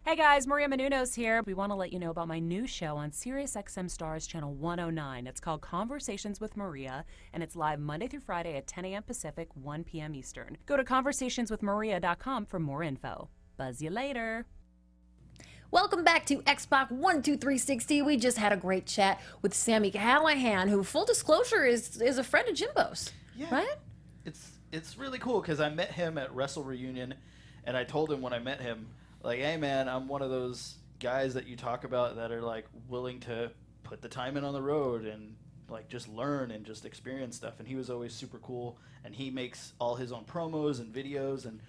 Hey guys, Maria Menounos here. We want to let you know about my new show on SiriusXM Stars Channel 109. It's called Conversations with Maria, and it's live Monday through Friday at 10 a.m. Pacific, 1 p.m. Eastern. Go to conversationswithmaria.com for more info. Buzz you later. Welcome back to X-Pac 12360. We just had a great chat with Sami Callihan, who, full disclosure, is a friend of Jimbo's. Yeah. Right? It's really cool because I met him at Wrestle Reunion, and I told him when I met him, like, hey man, I'm one of those guys that you talk about that are like willing to put the time in on the road and like just learn and just experience stuff. And he was always super cool, and he makes all his own promos and videos and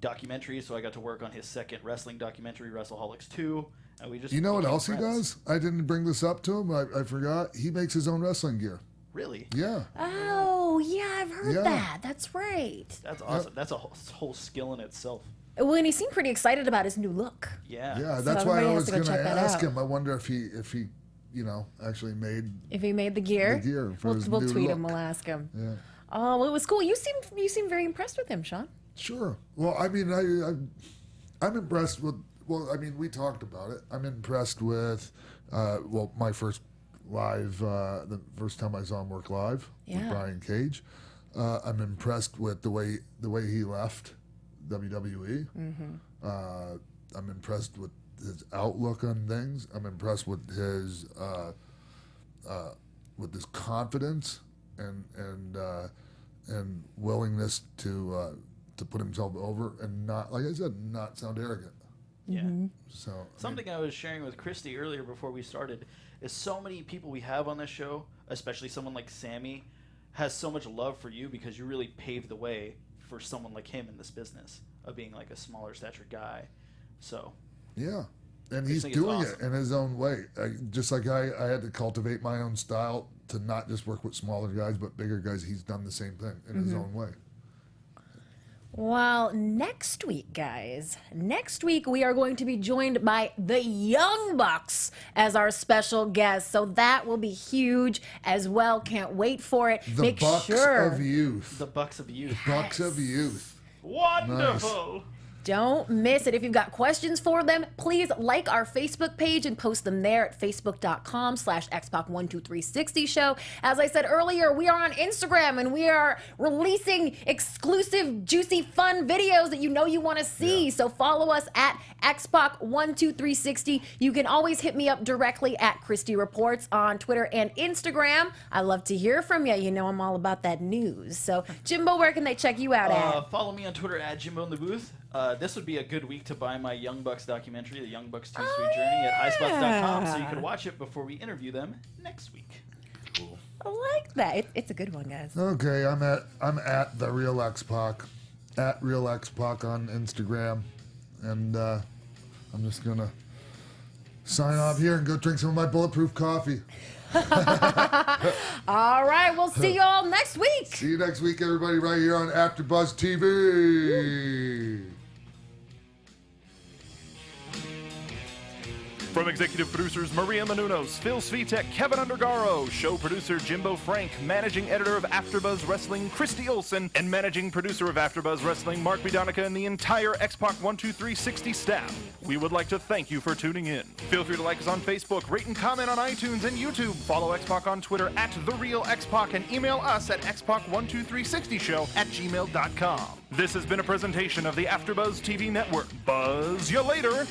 documentaries. So I got to work on his second wrestling documentary, WrestleHolics 2, and we just You know what became else friends. he does? I didn't bring this up to him. I forgot. He makes his own wrestling gear. Really? Yeah. Oh, yeah, I've heard Yeah. that. That's right. That's awesome. That's a whole skill in itself. Well, and he seemed pretty excited about his new look. Yeah. Yeah, So that's why I everybody was has to going go to check that ask out. him. I wonder if he actually made If he made the gear, the gear for his we'll new tweet look. him. We'll ask him. Yeah. Oh, well, it was cool. You seem very impressed with him, Sean. Sure. Well, I mean, I'm impressed with. Well, I mean, we talked about it. I'm impressed with. My first live, the first time I saw him work live with Yeah. Brian Cage. I'm impressed with the way he left WWE. Mm-hmm. I'm impressed with his outlook on things. I'm impressed with his confidence and willingness to put himself over and not, like I said, not sound arrogant. Yeah. So Something I was sharing with Christy earlier before we started is so many people we have on this show, especially someone like Sami, has so much love for you because you really paved the way for someone like him in this business of being like a smaller stature guy. So yeah, and I he's think it's doing awesome. it in his own way. Just like I had to cultivate my own style to not just work with smaller guys but bigger guys. He's done the same thing in his own way. Well, next week, guys, we are going to be joined by the Young Bucks as our special guest. So that will be huge as well. Can't wait for it. The Make Bucks sure. of Youth. The Bucks of Youth. Bucks of Youth. Wonderful. Don't miss it. If you've got questions for them, please like our Facebook page and post them there at facebook.com/xpac12360 show. As I said earlier, we are on Instagram and we are releasing exclusive, juicy, fun videos that you know you want to see. So follow us at xpac12360. You can always hit me up directly at Christy Reports on Twitter and Instagram. I love to hear from you. You know I'm all about that news. So Jimbo, where can they check you out at? Follow me on Twitter at Jimbo in the Booth. This would be a good week to buy my Young Bucks documentary, The Young Bucks 2 Street Journey, at highspots.com, so you can watch it before we interview them next week. Cool. I like that. It's a good one, guys. Okay, I'm at the Real X-Pac, at Real X-Pac on Instagram, and I'm just gonna sign off here and go drink some of my bulletproof coffee. All right, we'll see you all next week. See you next week, everybody, right here on AfterBuzz TV. From executive producers Maria Menounos, Phil Svitek, Keven Undergaro, show producer Jimbo Frank, managing editor of AfterBuzz Wrestling Christy Olson, and managing producer of AfterBuzz Wrestling Mark Bidonica, and the entire X-Pac 12360 staff, we would like to thank you for tuning in. Feel free to like us on Facebook, rate and comment on iTunes and YouTube, follow X-Pac on Twitter at TheRealXpac, and email us at xpac12360show@gmail.com. This has been a presentation of the AfterBuzz TV Network. Buzz you later!